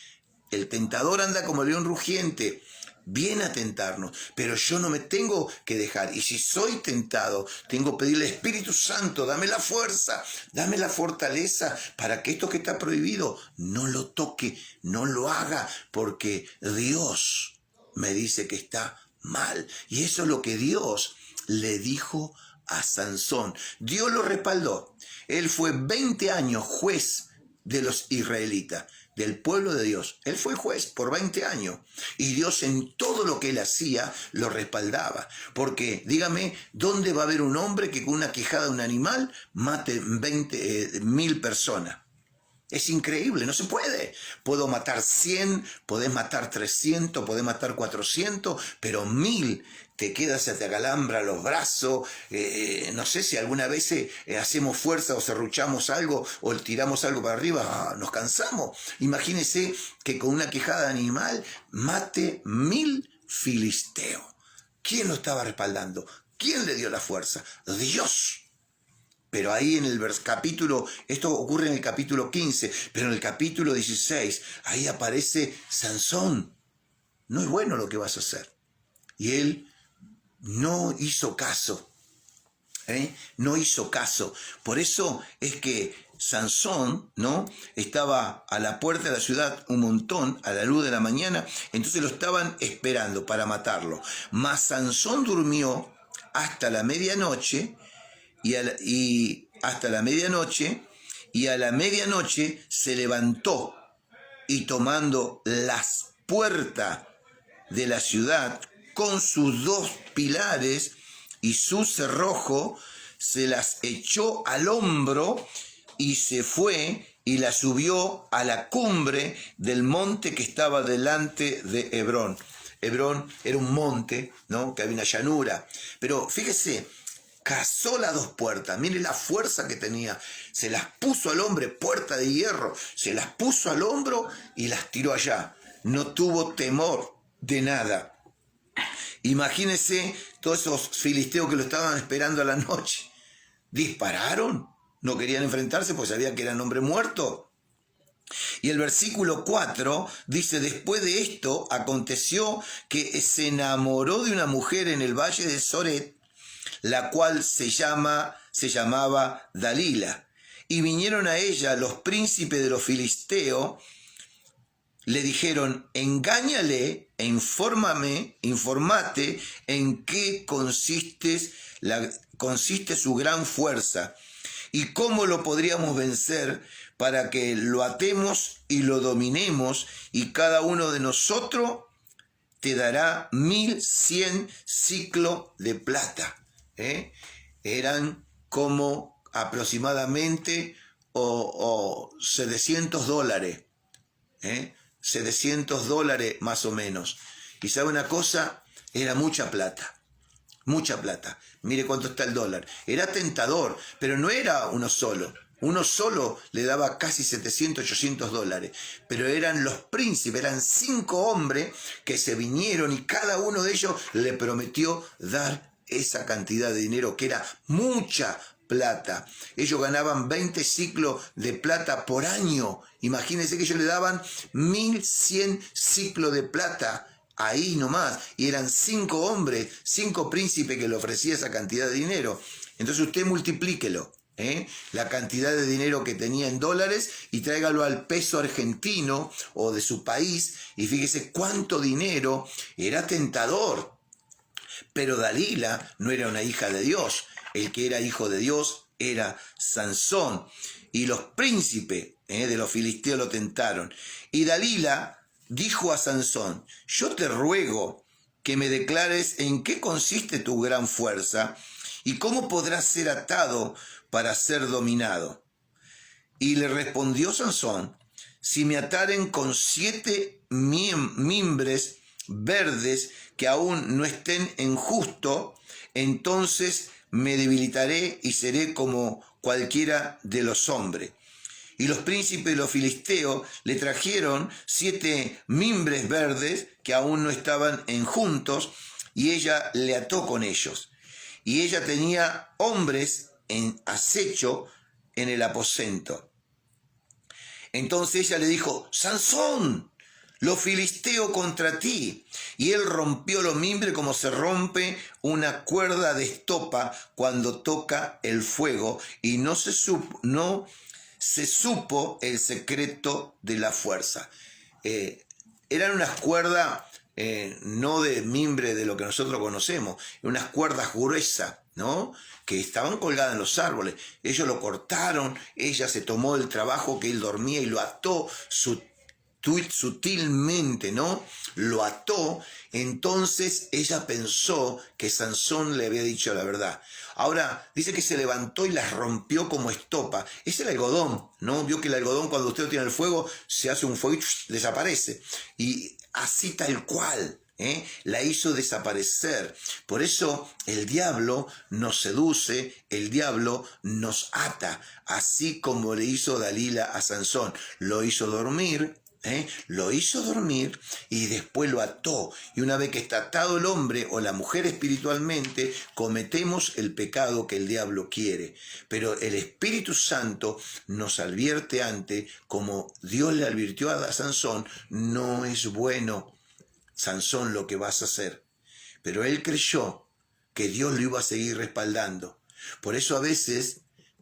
el tentador anda como león rugiente, viene a tentarnos, pero yo no me tengo que dejar. Y si soy tentado, tengo que pedirle, Espíritu Santo, dame la fuerza, dame la fortaleza para que esto que está prohibido no lo toque, no lo haga, porque Dios me dice que está mal. Y eso es lo que Dios le dijo a Sansón. Dios lo respaldó. Él fue 20 años juez de los israelitas, del pueblo de Dios. Él fue juez por 20 años y Dios en todo lo que él hacía lo respaldaba. Porque dígame, ¿dónde va a haber un hombre que con una quijada de un animal mate 1000 personas? Es increíble, no se puede. Puedo matar 100, podés matar 300, podés matar 400, pero 1000 te quedas, se te acalambra los brazos. No sé si alguna vez hacemos fuerza o serruchamos algo o tiramos algo para arriba, nos cansamos. Imagínese que con una quijada de animal mate 1000 filisteos. ¿Quién lo estaba respaldando? ¿Quién le dio la fuerza? Dios. Pero ahí en el capítulo, esto ocurre en el capítulo 15, pero en el capítulo 16, ahí aparece Sansón. No es bueno lo que vas a hacer. Y él no hizo caso. No hizo caso. Por eso es que Sansón, ¿no?, estaba a la puerta de la ciudad un montón, a la luz de la mañana, entonces lo estaban esperando para matarlo. Mas Sansón durmió hasta la medianoche, y hasta la medianoche, y a la medianoche se levantó y tomando las puertas de la ciudad con sus 2 pilares y su cerrojo, se las echó al hombro y se fue y la subió a la cumbre del monte que estaba delante de Hebrón. Hebrón era un monte, ¿no?, que había una llanura. Pero fíjese, cazó las 2 puertas, mire la fuerza que tenía, se las puso al hombre, puerta de hierro, se las puso al hombro y las tiró allá. No tuvo temor de nada. Imagínense todos esos filisteos que lo estaban esperando a la noche. Dispararon, no querían enfrentarse porque sabían que eran hombres muertos. Y el versículo 4 dice, después de esto aconteció que se enamoró de una mujer en el valle de Soret, la cual se llamaba Dalila. Y vinieron a ella los príncipes de los filisteos, le dijeron, engáñale e informate en qué consiste su gran fuerza y cómo lo podríamos vencer para que lo atemos y lo dominemos, y cada uno de nosotros te dará 1100 siclos de plata. Eran como aproximadamente o $700, $700 más o menos. Y sabe una cosa, era mucha plata. Mucha plata. Mire cuánto está el dólar. Era tentador, pero no era uno solo. Uno solo le daba casi $700, $800. Pero eran los príncipes, eran 5 hombres que se vinieron y cada uno de ellos le prometió dar esa cantidad de dinero, que era mucha plata. Ellos ganaban 20 ciclos de plata por año. Imagínense que ellos le daban 1100 ciclos de plata. Ahí nomás, y eran 5 hombres, 5 príncipes que le ofrecía esa cantidad de dinero. Entonces usted multiplíquelo, la cantidad de dinero que tenía en dólares y tráigalo al peso argentino o de su país y fíjese cuánto dinero. Era tentador. Pero Dalila no era una hija de Dios. El que era hijo de Dios era Sansón. Y los príncipes de los filisteos lo tentaron. Y Dalila dijo a Sansón, yo te ruego que me declares en qué consiste tu gran fuerza y cómo podrás ser atado para ser dominado. Y le respondió Sansón: si me ataren con 7 mimbres verdes que aún no estén en justo, entonces me debilitaré y seré como cualquiera de los hombres. Y los príncipes de los filisteos le trajeron 7 mimbres verdes que aún no estaban enjuntos, y ella le ató con ellos. Y ella tenía hombres en acecho en el aposento. Entonces ella le dijo: Sansón, los filisteos contra ti. Y él rompió los mimbres como se rompe una cuerda de estopa cuando toca el fuego, y no se supo el secreto de la fuerza. Eran unas cuerdas no de mimbre de lo que nosotros conocemos, unas cuerdas gruesas, ¿no?, que estaban colgadas en los árboles. Ellos lo cortaron, ella se tomó el trabajo que él dormía y lo ató sutilmente, ¿no? Lo ató. Entonces ella pensó que Sansón le había dicho la verdad. Ahora dice que se levantó y las rompió como estopa. Es el algodón, ¿no? Vio que el algodón, cuando usted lo tiene en el fuego, se hace un fuego y desaparece. Y así tal cual, la hizo desaparecer. Por eso el diablo nos seduce, el diablo nos ata, así como le hizo Dalila a Sansón. Lo hizo dormir, y después lo ató. Y una vez que está atado el hombre o la mujer espiritualmente, cometemos el pecado que el diablo quiere. Pero el Espíritu Santo nos advierte antes, como Dios le advirtió a Sansón: no es bueno, Sansón, lo que vas a hacer. Pero él creyó que Dios lo iba a seguir respaldando. Por eso a veces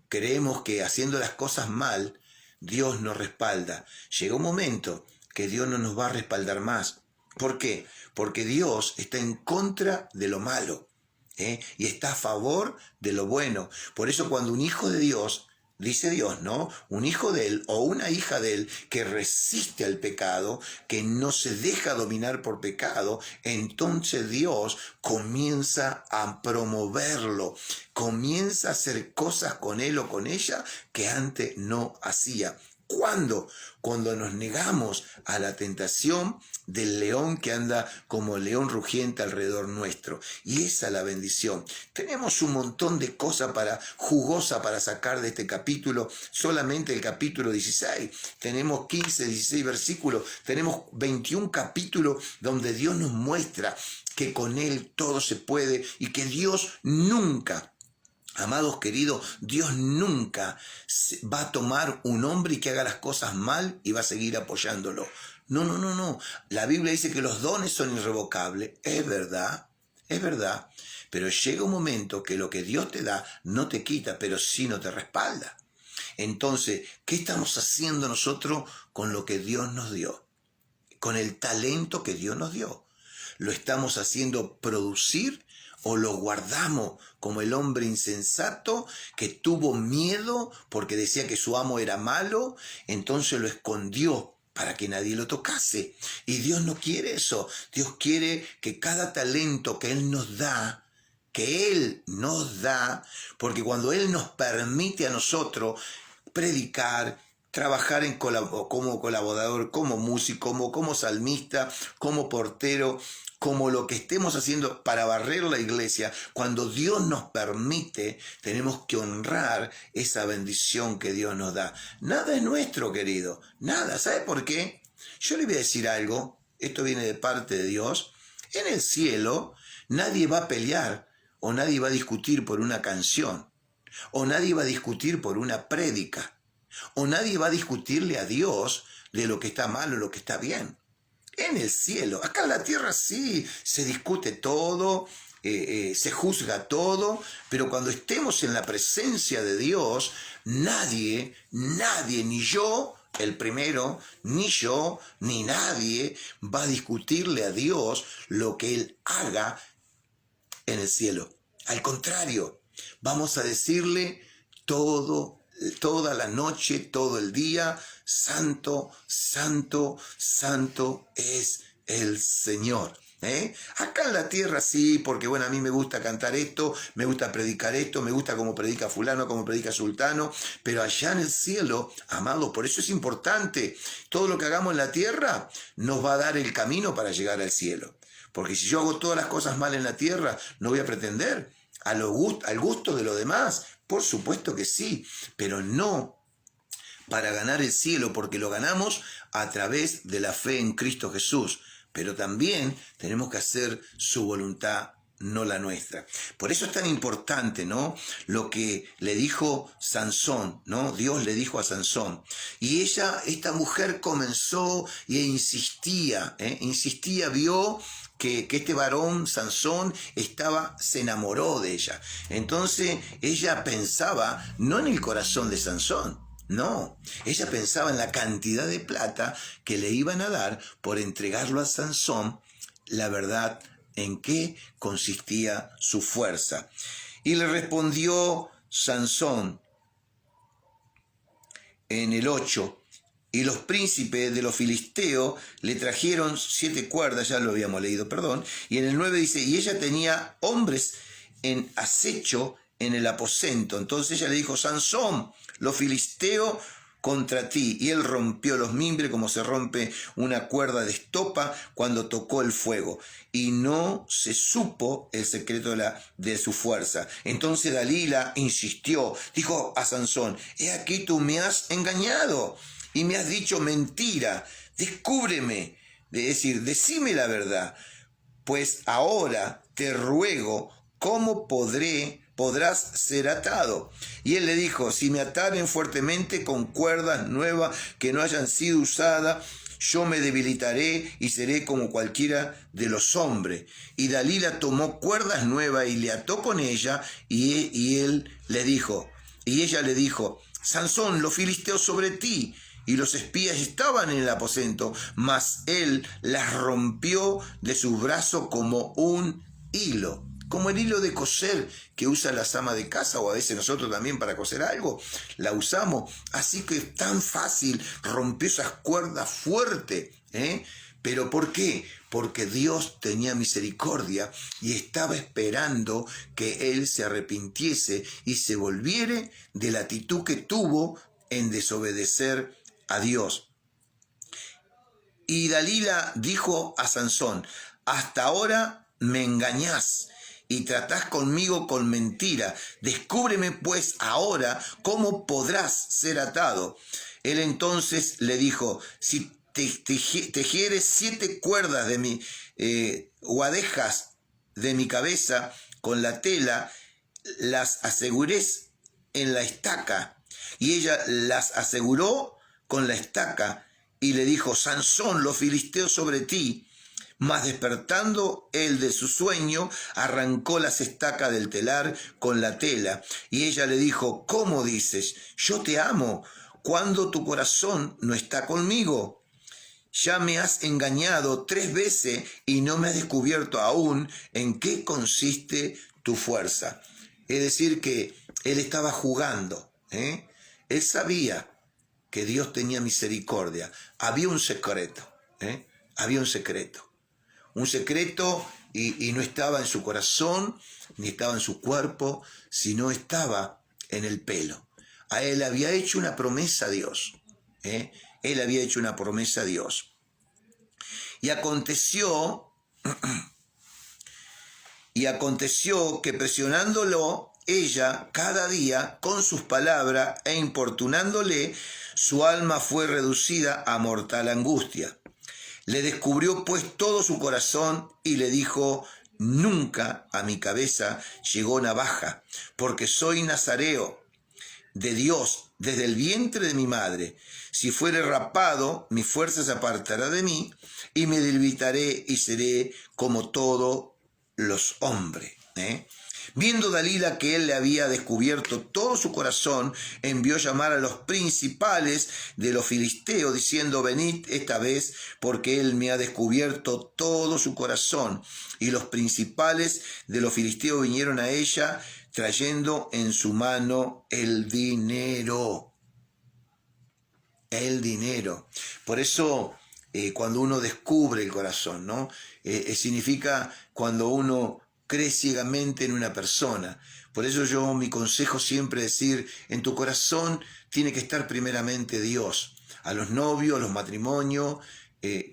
creemos que haciendo las cosas mal, Dios nos respalda. Llega un momento que Dios no nos va a respaldar más. ¿Por qué? Porque Dios está en contra de lo malo, y está a favor de lo bueno. Por eso cuando un hijo de Dios, dice Dios, ¿no?, un hijo de él o una hija de él que resiste al pecado, que no se deja dominar por pecado, entonces Dios comienza a promoverlo, comienza a hacer cosas con él o con ella que antes no hacía. ¿Cuándo? Cuando nos negamos a la tentación del león que anda como león rugiente alrededor nuestro. Y esa es la bendición. Tenemos un montón de cosas jugosa para sacar de este capítulo, solamente el capítulo 16. Tenemos 15, 16 versículos, tenemos 21 capítulos donde Dios nos muestra que con Él todo se puede y que Dios nunca, amados queridos, Dios nunca va a tomar un hombre y que haga las cosas mal y va a seguir apoyándolo. No. La Biblia dice que los dones son irrevocables. Es verdad. Pero llega un momento que lo que Dios te da no te quita, pero sí no te respalda. Entonces, ¿qué estamos haciendo nosotros con lo que Dios nos dio? Con el talento que Dios nos dio. ¿Lo estamos haciendo producir o lo guardamos como el hombre insensato que tuvo miedo porque decía que su amo era malo? Entonces lo escondió para que nadie lo tocase. Y Dios no quiere eso. Dios quiere que cada talento que Él nos da, porque cuando Él nos permite a nosotros predicar, trabajar como colaborador, como músico, como salmista, como portero, como lo que estemos haciendo para barrer la iglesia, cuando Dios nos permite, tenemos que honrar esa bendición que Dios nos da. Nada es nuestro, querido, nada. ¿Sabe por qué? Yo le voy a decir algo, esto viene de parte de Dios. En el cielo nadie va a pelear o nadie va a discutir por una canción, o nadie va a discutir por una prédica, o nadie va a discutirle a Dios de lo que está mal o lo que está bien. En el cielo, acá en la tierra sí, se discute todo, se juzga todo, pero cuando estemos en la presencia de Dios, nadie, ni yo, el primero, ni yo, ni nadie va a discutirle a Dios lo que Él haga en el cielo. Al contrario, vamos a decirle toda la noche, todo el día: santo, santo, santo es el Señor. Acá en la tierra sí, porque bueno, a mí me gusta cantar esto, me gusta predicar esto, me gusta cómo predica fulano, cómo predica sultano, pero allá en el cielo, amados, por eso es importante, todo lo que hagamos en la tierra nos va a dar el camino para llegar al cielo, porque si yo hago todas las cosas mal en la tierra, no voy a pretender al gusto de los demás, por supuesto que sí, pero no para ganar el cielo, porque lo ganamos a través de la fe en Cristo Jesús. Pero también tenemos que hacer su voluntad, no la nuestra. Por eso es tan importante, ¿no? Lo que le dijo Sansón, ¿no? Dios le dijo a Sansón. Y esta mujer comenzó e insistía, vio que este varón, Sansón, se enamoró de ella. Entonces ella pensaba, no en el corazón de Sansón, no, ella pensaba en la cantidad de plata que le iban a dar por entregarlo a Sansón, la verdad en qué consistía su fuerza. Y le respondió Sansón en el 8, y los príncipes de los filisteos le trajeron 7 cuerdas, ya lo habíamos leído, perdón, y en el 9 dice, y ella tenía hombres en acecho en el aposento. Entonces ella le dijo, Sansón, los filisteos contra ti. Y él rompió los mimbres como se rompe una cuerda de estopa cuando tocó el fuego. Y no se supo el secreto de su fuerza. Entonces Dalila insistió, dijo a Sansón, he aquí tú me has engañado y me has dicho mentira. Descúbreme, es decir, decime la verdad. Pues ahora te ruego, ¿cómo podrás ser atado? Y él le dijo, si me ataren fuertemente con cuerdas nuevas que no hayan sido usadas, yo me debilitaré y seré como cualquiera de los hombres. Y Dalila tomó cuerdas nuevas y le ató con ella, y ella le dijo, Sansón, los filisteos sobre ti. Y los espías estaban en el aposento, mas él las rompió de sus brazos como un hilo, como el hilo de coser que usa las amas de casa, o a veces nosotros también para coser algo, la usamos. Así que es tan fácil, rompió esas cuerdas fuerte. ¿Pero por qué? Porque Dios tenía misericordia y estaba esperando que él se arrepintiese y se volviere de la actitud que tuvo en desobedecer a Dios. Y Dalila dijo a Sansón, hasta ahora me engañás y tratás conmigo con mentira. Descúbreme pues ahora cómo podrás ser atado. Él entonces le dijo, si tejieres 7 cuerdas de mi guadejas de mi cabeza con la tela, las asegures en la estaca. Y ella las aseguró con la estaca y le dijo, Sansón, los filisteos sobre ti. Mas despertando él de su sueño, arrancó las estacas del telar con la tela. Y ella le dijo, ¿cómo dices? Yo te amo, cuando tu corazón no está conmigo. Ya me has engañado 3 veces y no me has descubierto aún en qué consiste tu fuerza. Es decir, que él estaba jugando. Él sabía que Dios tenía misericordia. Había un secreto. Había un secreto. Un secreto y no estaba en su corazón, ni estaba en su cuerpo, sino estaba en el pelo. A él había hecho una promesa a Dios. Él había hecho una promesa a Dios. Y aconteció que presionándolo ella cada día con sus palabras e importunándole, su alma fue reducida a mortal angustia. Le descubrió pues todo su corazón y le dijo, nunca a mi cabeza llegó navaja, porque soy nazareo de Dios desde el vientre de mi madre. Si fuere rapado, mi fuerza se apartará de mí y me debilitaré y seré como todos los hombres. Viendo Dalila que él le había descubierto todo su corazón, envió llamar a los principales de los filisteos, diciendo, venid esta vez, porque él me ha descubierto todo su corazón. Y los principales de los filisteos vinieron a ella, trayendo en su mano el dinero. El dinero. Por eso cuando uno descubre el corazón, ¿no? Significa cuando uno cree ciegamente en una persona. Por eso mi consejo siempre es decir, en tu corazón tiene que estar primeramente Dios. A los novios, a los matrimonios,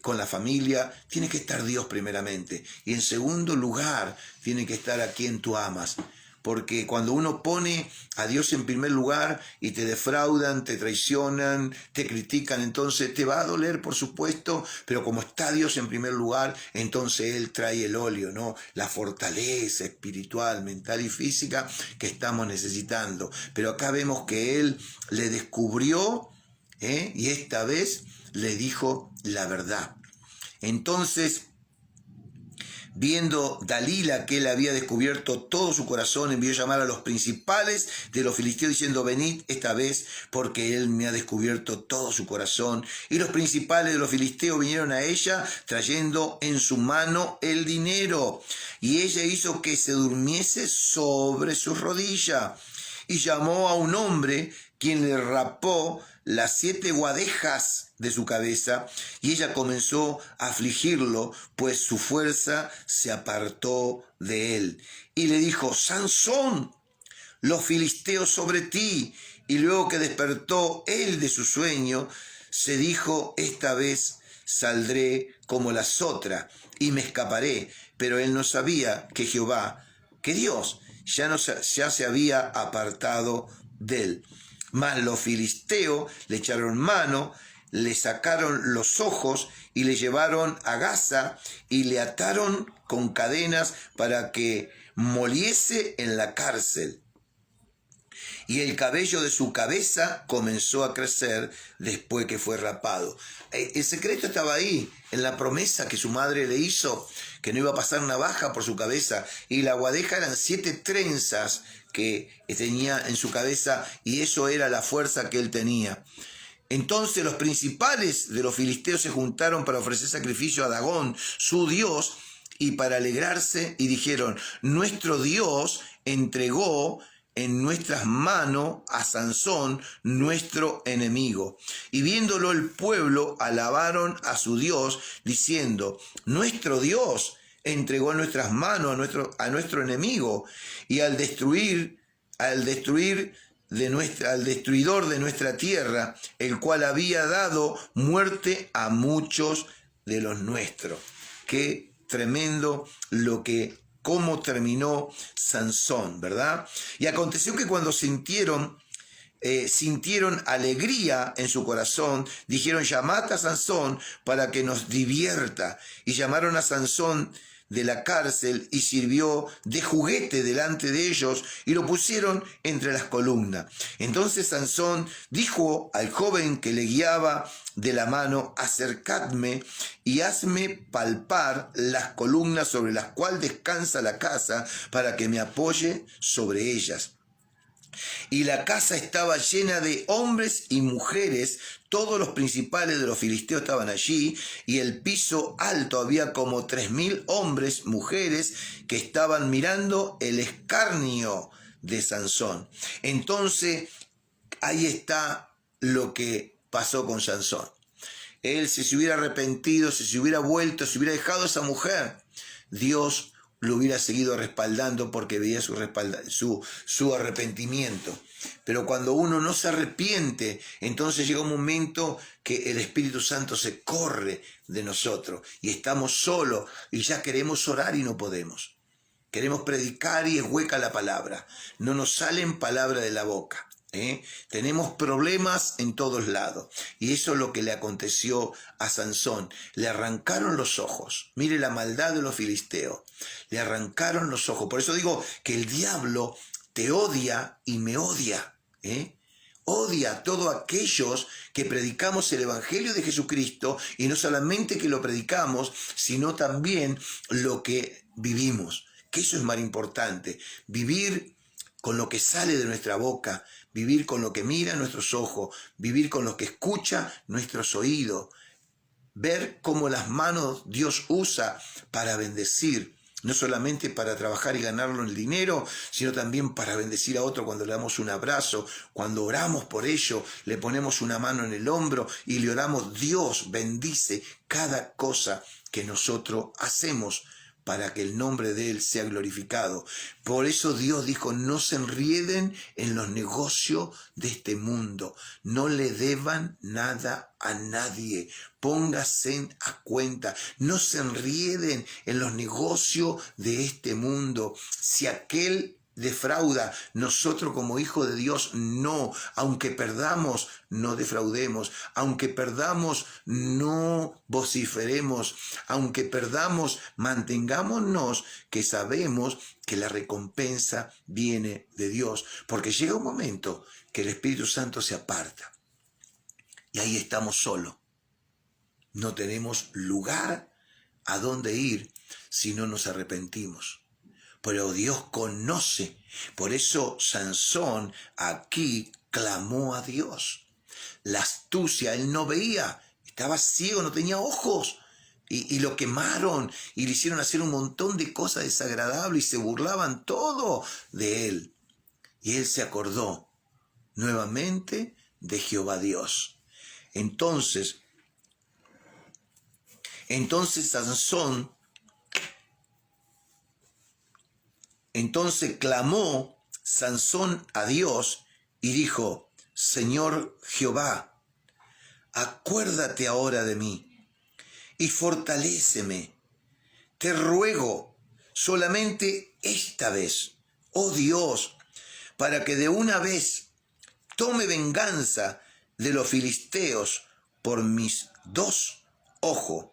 con la familia, tiene que estar Dios primeramente. Y en segundo lugar, tiene que estar a quien tú amas. Porque cuando uno pone a Dios en primer lugar y te defraudan, te traicionan, te critican, entonces te va a doler, por supuesto, pero como está Dios en primer lugar, entonces Él trae el óleo, ¿no? La fortaleza espiritual, mental y física que estamos necesitando. Pero acá vemos que Él le descubrió, y esta vez le dijo la verdad. Entonces, viendo Dalila que él había descubierto todo su corazón, envió llamar a los principales de los filisteos diciendo, venid esta vez porque él me ha descubierto todo su corazón. Y los principales de los filisteos vinieron a ella trayendo en su mano el dinero. Y ella hizo que se durmiese sobre sus rodillas y llamó a un hombre quien le rapó las 7 guadejas de su cabeza, y ella comenzó a afligirlo, pues su fuerza se apartó de él. Y le dijo, Sansón, los filisteos sobre ti. Y luego que despertó él de su sueño, se dijo, esta vez saldré como las otras y me escaparé. Pero él no sabía que Jehová, que Dios, ya se había apartado de él. Mas los filisteos le echaron mano, le sacaron los ojos y le llevaron a Gaza y le ataron con cadenas para que moliese en la cárcel. Y el cabello de su cabeza comenzó a crecer después que fue rapado. El secreto estaba ahí, en la promesa que su madre le hizo, que no iba a pasar navaja por su cabeza. Y la guadeja eran 7 trenzas que tenía en su cabeza, y eso era la fuerza que él tenía. Entonces los principales de los filisteos se juntaron para ofrecer sacrificio a Dagón, su dios, y para alegrarse, y dijeron, nuestro Dios entregó en nuestras manos a Sansón, nuestro enemigo. Y viéndolo el pueblo, alabaron a su Dios, diciendo, nuestro Dios entregó en nuestras manos a nuestro enemigo, y al destruidor de nuestra tierra, el cual había dado muerte a muchos de los nuestros. Qué tremendo cómo terminó Sansón, ¿verdad? Y aconteció que cuando sintieron alegría en su corazón, dijeron, llamad a Sansón para que nos divierta. Y llamaron a Sansón de la cárcel y sirvió de juguete delante de ellos y lo pusieron entre las columnas. Entonces Sansón dijo al joven que le guiaba de la mano, acercadme y hazme palpar las columnas sobre las cuales descansa la casa para que me apoye sobre ellas. Y la casa estaba llena de hombres y mujeres, todos los principales de los filisteos estaban allí, y el piso alto había como 3.000 hombres, mujeres, que estaban mirando el escarnio de Sansón. Entonces, ahí está lo que pasó con Sansón. Él, si se hubiera arrepentido, si se hubiera vuelto, si hubiera dejado a esa mujer, Dios lo hubiera seguido respaldando porque veía su arrepentimiento. Pero cuando uno no se arrepiente, entonces llega un momento que el Espíritu Santo se corre de nosotros y estamos solos y ya queremos orar y no podemos. Queremos predicar y es hueca la palabra. No nos salen palabras de la boca. Tenemos problemas en todos lados. Y eso es lo que le aconteció a Sansón. Le arrancaron los ojos. Mire la maldad de los filisteos. Le arrancaron los ojos. Por eso digo que el diablo te odia y me odia. Odia a todos aquellos que predicamos el Evangelio de Jesucristo, y no solamente que lo predicamos, sino también lo que vivimos. Que eso es más importante. Vivir con lo que sale de nuestra boca, vivir con lo que mira nuestros ojos, vivir con lo que escucha nuestros oídos, ver cómo las manos Dios usa para bendecir no solamente para trabajar y ganarlo en el dinero, sino también para bendecir a otro cuando le damos un abrazo, cuando oramos por ello, le ponemos una mano en el hombro y le oramos, Dios bendice cada cosa que nosotros hacemos para que el nombre de Él sea glorificado. Por eso Dios dijo, no se enrieden en los negocios de este mundo, no le deban nada a nadie, pónganse a cuenta, no se enrieden en los negocios de este mundo. Si aquel defrauda, nosotros como hijos de Dios no, aunque perdamos, no defraudemos, aunque perdamos, no vociferemos, aunque perdamos, mantengámonos, que sabemos que la recompensa viene de Dios, porque llega un momento que el Espíritu Santo se aparta y ahí estamos solos, no tenemos lugar a dónde ir si no nos arrepentimos. Pero Dios conoce. Por eso Sansón aquí clamó a Dios. La astucia, él no veía, estaba ciego, no tenía ojos. Y lo quemaron y le hicieron hacer un montón de cosas desagradables y se burlaban todo de él. Y él se acordó nuevamente de Jehová Dios. Entonces clamó Sansón a Dios y dijo, Señor Jehová, acuérdate ahora de mí y fortaléceme. Te ruego solamente esta vez, oh Dios, para que de una vez tome venganza de los filisteos por mis dos ojos.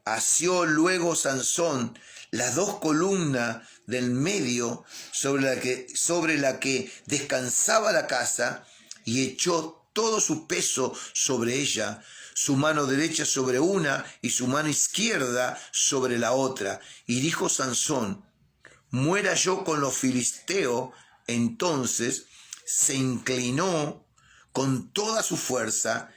Asió luego Sansón las dos columnas del medio sobre la que descansaba la casa y echó todo su peso sobre ella, su mano derecha sobre una y su mano izquierda sobre la otra. Y dijo Sansón, muera yo con los filisteos. Entonces se inclinó con toda su fuerza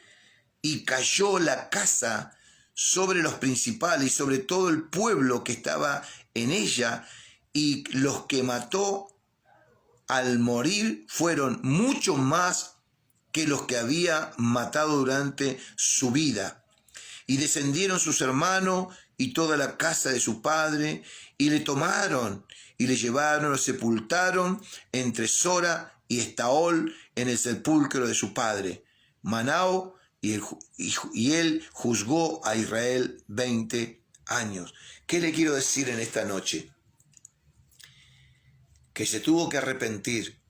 y cayó la casa sobre los principales y sobre todo el pueblo que estaba en ella, y los que mató al morir fueron mucho más que los que había matado durante su vida. Y descendieron sus hermanos y toda la casa de su padre, y le tomaron y le llevaron, lo sepultaron entre Sora y Estaol en el sepulcro de su padre, Manao, y él juzgó a Israel 20 años. ¿Qué le quiero decir en esta noche? Que se tuvo que arrepentir.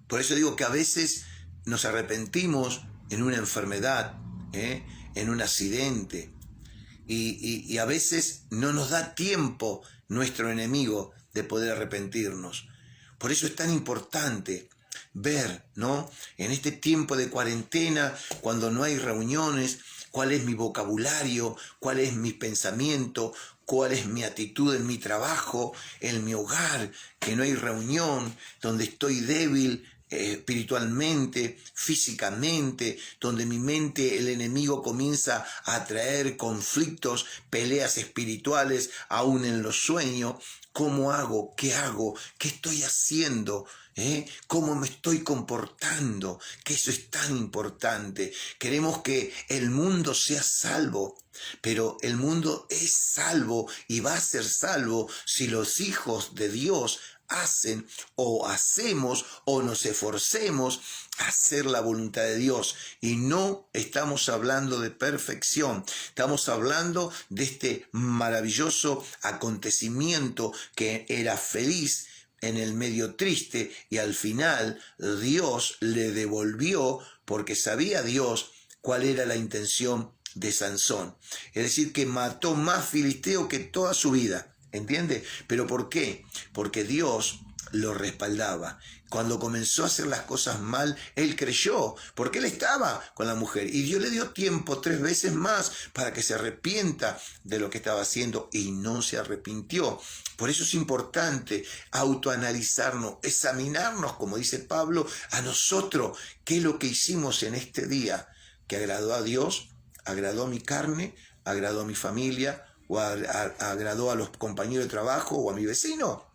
Por eso digo que a veces nos arrepentimos en una enfermedad, en un accidente, y a veces no nos da tiempo nuestro enemigo de poder arrepentirnos. Por eso es tan importante ver, ¿no?, en este tiempo de cuarentena, cuando no hay reuniones, cuál es mi vocabulario, cuál es mi pensamiento, cuál es mi actitud en mi trabajo, en mi hogar, que no hay reunión, donde estoy débil espiritualmente, físicamente, donde mi mente, el enemigo comienza a traer conflictos, peleas espirituales, aún en los sueños. ¿Cómo hago? ¿Qué hago? ¿Qué estoy haciendo? ¿Cómo me estoy comportando? Que eso es tan importante. Queremos que el mundo sea salvo, pero el mundo es salvo y va a ser salvo si los hijos de Dios hacen o hacemos o nos esforcemos a hacer la voluntad de Dios. Y no estamos hablando de perfección, estamos hablando de este maravilloso acontecimiento que era feliz en el medio triste, y al final Dios le devolvió, porque sabía Dios cuál era la intención de Sansón. Es decir, que mató más filisteo que toda su vida. ¿Entiende? ¿Pero por qué? Porque Dios lo respaldaba. Cuando comenzó a hacer las cosas mal, él creyó, porque él estaba con la mujer. Y Dios le dio tiempo 3 veces más para que se arrepienta de lo que estaba haciendo, y no se arrepintió. Por eso es importante autoanalizarnos, examinarnos, como dice Pablo, a nosotros, qué es lo que hicimos en este día, que agradó a Dios, agradó a mi carne, agradó a mi familia, o agradó a los compañeros de trabajo o a mi vecino.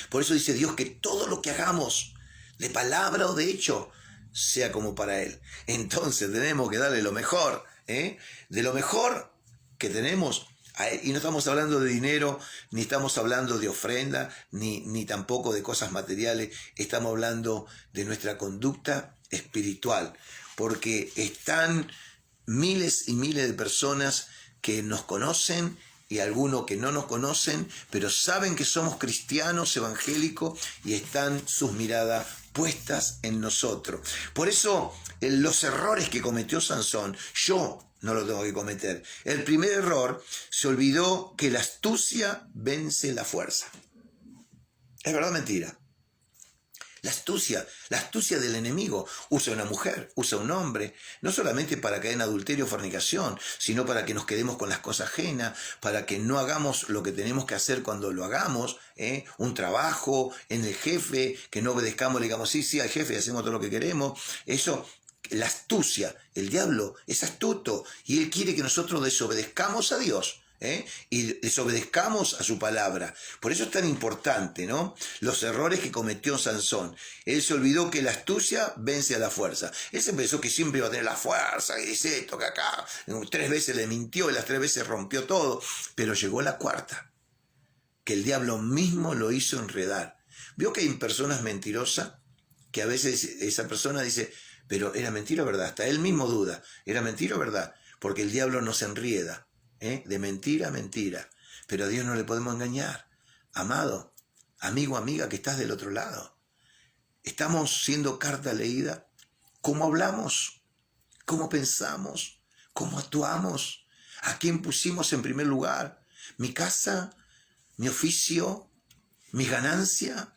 Por eso dice Dios que todo lo que hagamos, de palabra o de hecho, sea como para Él. Entonces tenemos que darle lo mejor, de lo mejor que tenemos a Él. Y no estamos hablando de dinero, ni estamos hablando de ofrenda, ni tampoco de cosas materiales. Estamos hablando de nuestra conducta espiritual. Porque están miles y miles de personas que nos conocen y algunos que no nos conocen, pero saben que somos cristianos evangélicos y están sus miradas puestas en nosotros. Por eso los errores que cometió Sansón, yo no lo tengo que cometer. El primer error, se olvidó que la astucia vence la fuerza. ¿Es verdad o mentira? La astucia del enemigo usa una mujer, usa un hombre, no solamente para caer en adulterio o fornicación, sino para que nos quedemos con las cosas ajenas, para que no hagamos lo que tenemos que hacer cuando lo hagamos, un trabajo, en el jefe, que no obedezcamos, le digamos sí al jefe y hacemos todo lo que queremos. Eso, la astucia, el diablo es astuto y él quiere que nosotros desobedezcamos a Dios. Y desobedezcamos a su palabra. Por eso es tan importante, ¿no? Los errores que cometió Sansón. Él se olvidó que la astucia vence a la fuerza. Él se pensó que siempre iba a tener la fuerza, y dice esto, que acá. 3 veces le mintió y las 3 veces rompió todo. Pero llegó la cuarta, que el diablo mismo lo hizo enredar. ¿Vio que hay personas mentirosas? Que a veces esa persona dice, pero ¿era mentira o verdad? Hasta él mismo duda, ¿era mentira o verdad? Porque el diablo nos enrieda. De mentira a mentira. Pero a Dios no le podemos engañar. Amado, amigo, amiga que estás del otro lado. Estamos siendo carta leída. ¿Cómo hablamos? ¿Cómo pensamos? ¿Cómo actuamos? ¿A quién pusimos en primer lugar? ¿Mi casa? ¿Mi oficio? ¿Mi ganancia?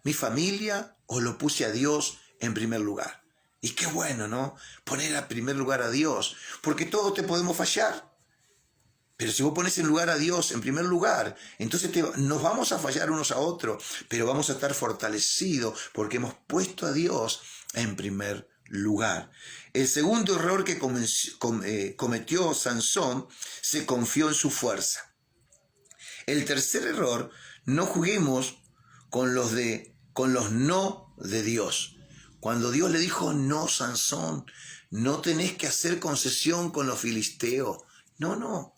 ¿Mi familia? ¿O lo puse a Dios en primer lugar? Y qué bueno, ¿no? Poner a primer lugar a Dios. Porque todos te podemos fallar. Pero si vos pones en lugar a Dios en primer lugar, entonces nos vamos a fallar unos a otros, pero vamos a estar fortalecidos porque hemos puesto a Dios en primer lugar. El segundo error que cometió Sansón, se confió en su fuerza. El tercer error, no juguemos con los no de Dios. Cuando Dios le dijo, no, Sansón, no tenés que hacer concesión con los filisteos. No.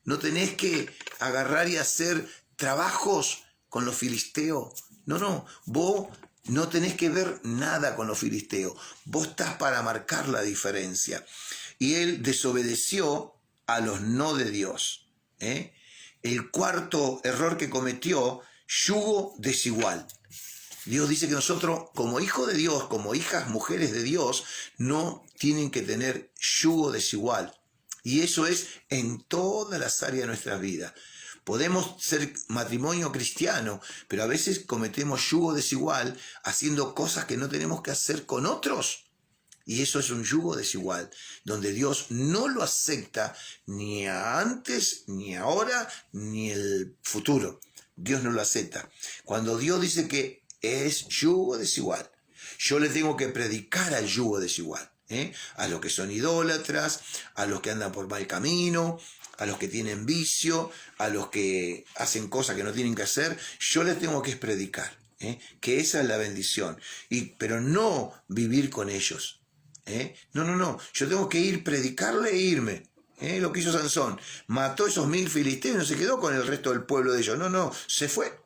No tenés que agarrar y hacer trabajos con los filisteos. No. Vos no tenés que ver nada con los filisteos. Vos estás para marcar la diferencia. Y él desobedeció a los no de Dios. El cuarto error que cometió, yugo desigual. Dios dice que nosotros, como hijos de Dios, como hijas, mujeres de Dios, no tienen que tener yugo desigual. Y eso es en todas las áreas de nuestra vida. Podemos ser matrimonio cristiano, pero a veces cometemos yugo desigual haciendo cosas que no tenemos que hacer con otros. Y eso es un yugo desigual, donde Dios no lo acepta ni antes, ni ahora, ni el futuro. Dios no lo acepta. Cuando Dios dice que es yugo desigual, yo le tengo que predicar al yugo desigual. A los que son idólatras, a los que andan por mal camino, a los que tienen vicio, a los que hacen cosas que no tienen que hacer, yo les tengo que predicar, que esa es la bendición, pero no vivir con ellos. No, yo tengo que ir, predicarle e irme. Lo que hizo Sansón, mató esos 1000 filisteos y no se quedó con el resto del pueblo de ellos, no, se fue.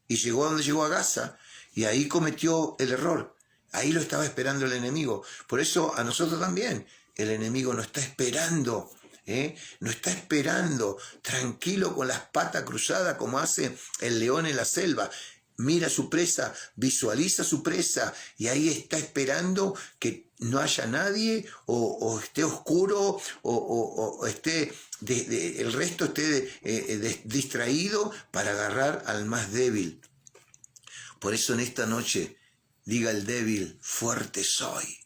Y llegó a donde llegó, a Gaza, y ahí cometió el error. Ahí lo estaba esperando el enemigo. Por eso a nosotros también el enemigo nos está esperando. Nos está esperando tranquilo con las patas cruzadas como hace el león en la selva. Mira su presa, visualiza su presa y ahí está esperando que no haya nadie o esté oscuro o esté el resto esté distraído para agarrar al más débil. Por eso en esta noche diga el débil, fuerte soy,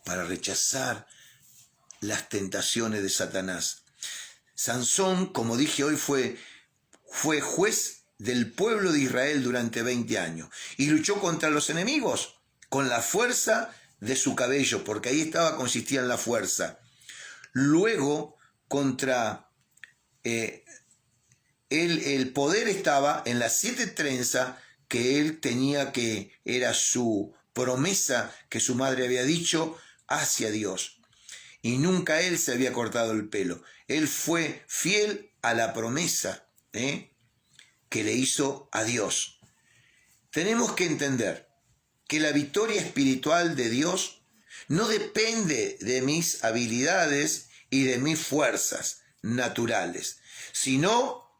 para rechazar las tentaciones de Satanás. Sansón, como dije hoy, fue juez del pueblo de Israel durante 20 años y luchó contra los enemigos con la fuerza de su cabello, porque ahí consistía en la fuerza. Luego contra el poder estaba en las 7 trenzas que él tenía, que era su promesa que su madre había dicho hacia Dios. Y nunca él se había cortado el pelo. Él fue fiel a la promesa que le hizo a Dios. Tenemos que entender que la victoria espiritual de Dios no depende de mis habilidades y de mis fuerzas naturales, sino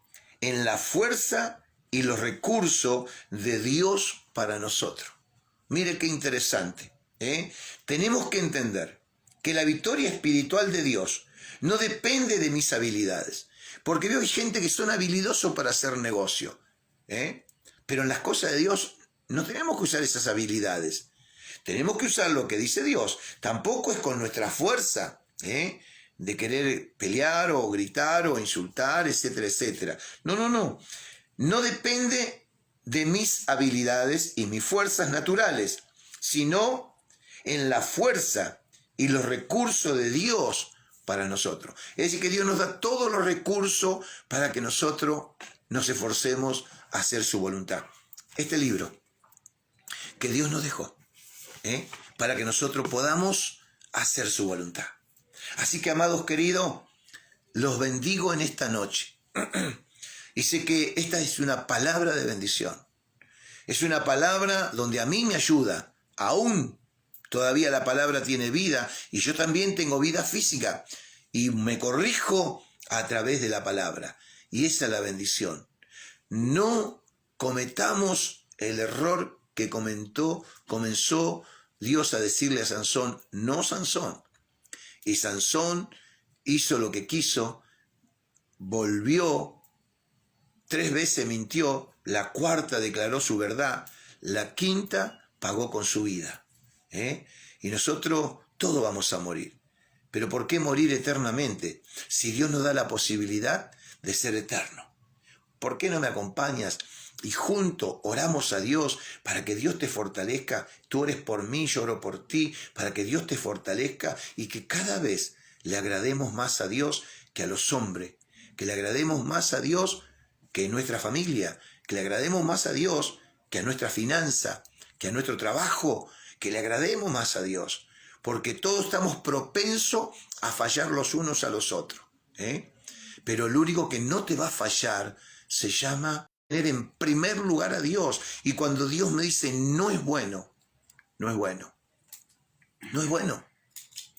en la fuerza y los recursos de Dios para nosotros. Mire qué interesante. Tenemos que entender que la victoria espiritual de Dios no depende de mis habilidades, porque veo gente que son habilidosos para hacer negocio, pero en las cosas de Dios no tenemos que usar esas habilidades. Tenemos que usar lo que dice Dios. Tampoco es con nuestra fuerza, de querer pelear o gritar o insultar, etcétera, etcétera. No. No depende de mis habilidades y mis fuerzas naturales, sino en la fuerza y los recursos de Dios para nosotros. Es decir, que Dios nos da todos los recursos para que nosotros nos esforcemos a hacer su voluntad. Este libro que Dios nos dejó, para que nosotros podamos hacer su voluntad. Así que, amados queridos, los bendigo en esta noche. Y sé que esta es una palabra de bendición. Es una palabra donde a mí me ayuda. Aún todavía la palabra tiene vida y yo también tengo vida física. Y me corrijo a través de la palabra. Y esa es la bendición. No cometamos el error que comenzó Dios a decirle a Sansón: no, Sansón. Y Sansón hizo lo que quiso, volvió, 3 veces mintió, la 4ª declaró su verdad, la 5ª pagó con su vida. Y nosotros todos vamos a morir. Pero ¿por qué morir eternamente si Dios nos da la posibilidad de ser eterno? ¿Por qué no me acompañas y juntos oramos a Dios para que Dios te fortalezca? Tú ores por mí, yo oro por ti, para que Dios te fortalezca y que cada vez le agrademos más a Dios que a los hombres, que le agrademos más a Dios que a nuestra familia, que le agrademos más a Dios que a nuestra finanza, que a nuestro trabajo, que le agrademos más a Dios, porque todos estamos propensos a fallar los unos a los otros. Pero lo único que no te va a fallar se llama tener en primer lugar a Dios. Y cuando Dios me dice no es bueno, no es bueno. No es bueno.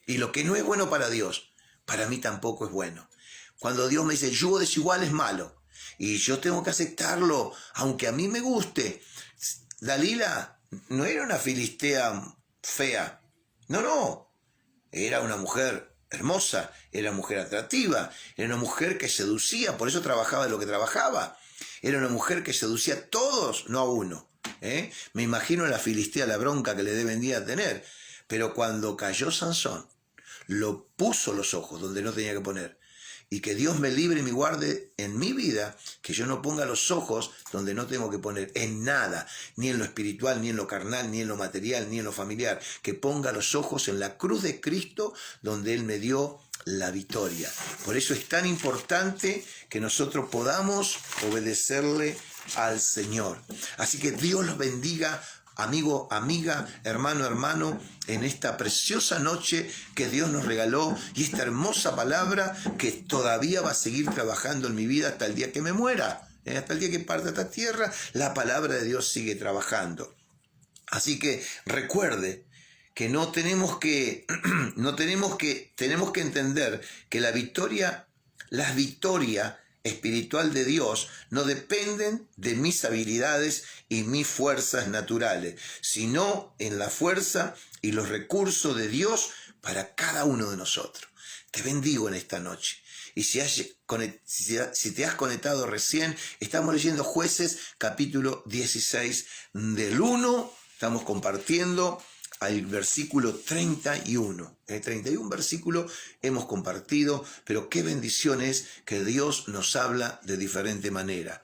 Y lo que no es bueno para Dios, para mí tampoco es bueno. Cuando Dios me dice yugo desigual es malo, y yo tengo que aceptarlo, aunque a mí me guste. Dalila no era una filistea fea. No. Era una mujer hermosa, era una mujer atractiva, era una mujer que seducía, por eso trabajaba de lo que trabajaba. Era una mujer que seducía a todos, no a uno. Me imagino a la filistea la bronca que le deben tener. Pero cuando cayó Sansón, lo puso los ojos donde no tenía que poner. Y que Dios me libre y me guarde en mi vida, que yo no ponga los ojos donde no tengo que poner, en nada, ni en lo espiritual, ni en lo carnal, ni en lo material, ni en lo familiar. Que ponga los ojos en la cruz de Cristo, donde Él me dio la victoria. Por eso es tan importante que nosotros podamos obedecerle al Señor. Así que Dios los bendiga, amigo, amiga, hermano, en esta preciosa noche que Dios nos regaló y esta hermosa palabra que todavía va a seguir trabajando en mi vida hasta el día que me muera. Hasta el día que parta esta tierra, la palabra de Dios sigue trabajando. Así que recuerde que tenemos que entender que las victorias espiritual de Dios no dependen de mis habilidades y mis fuerzas naturales, sino en la fuerza y los recursos de Dios para cada uno de nosotros. Te bendigo en esta noche. Y si te has conectado recién, estamos leyendo Jueces capítulo 16 del 1, estamos compartiendo al versículo 31. 31 versículos hemos compartido, pero qué bendición es que Dios nos habla de diferente manera.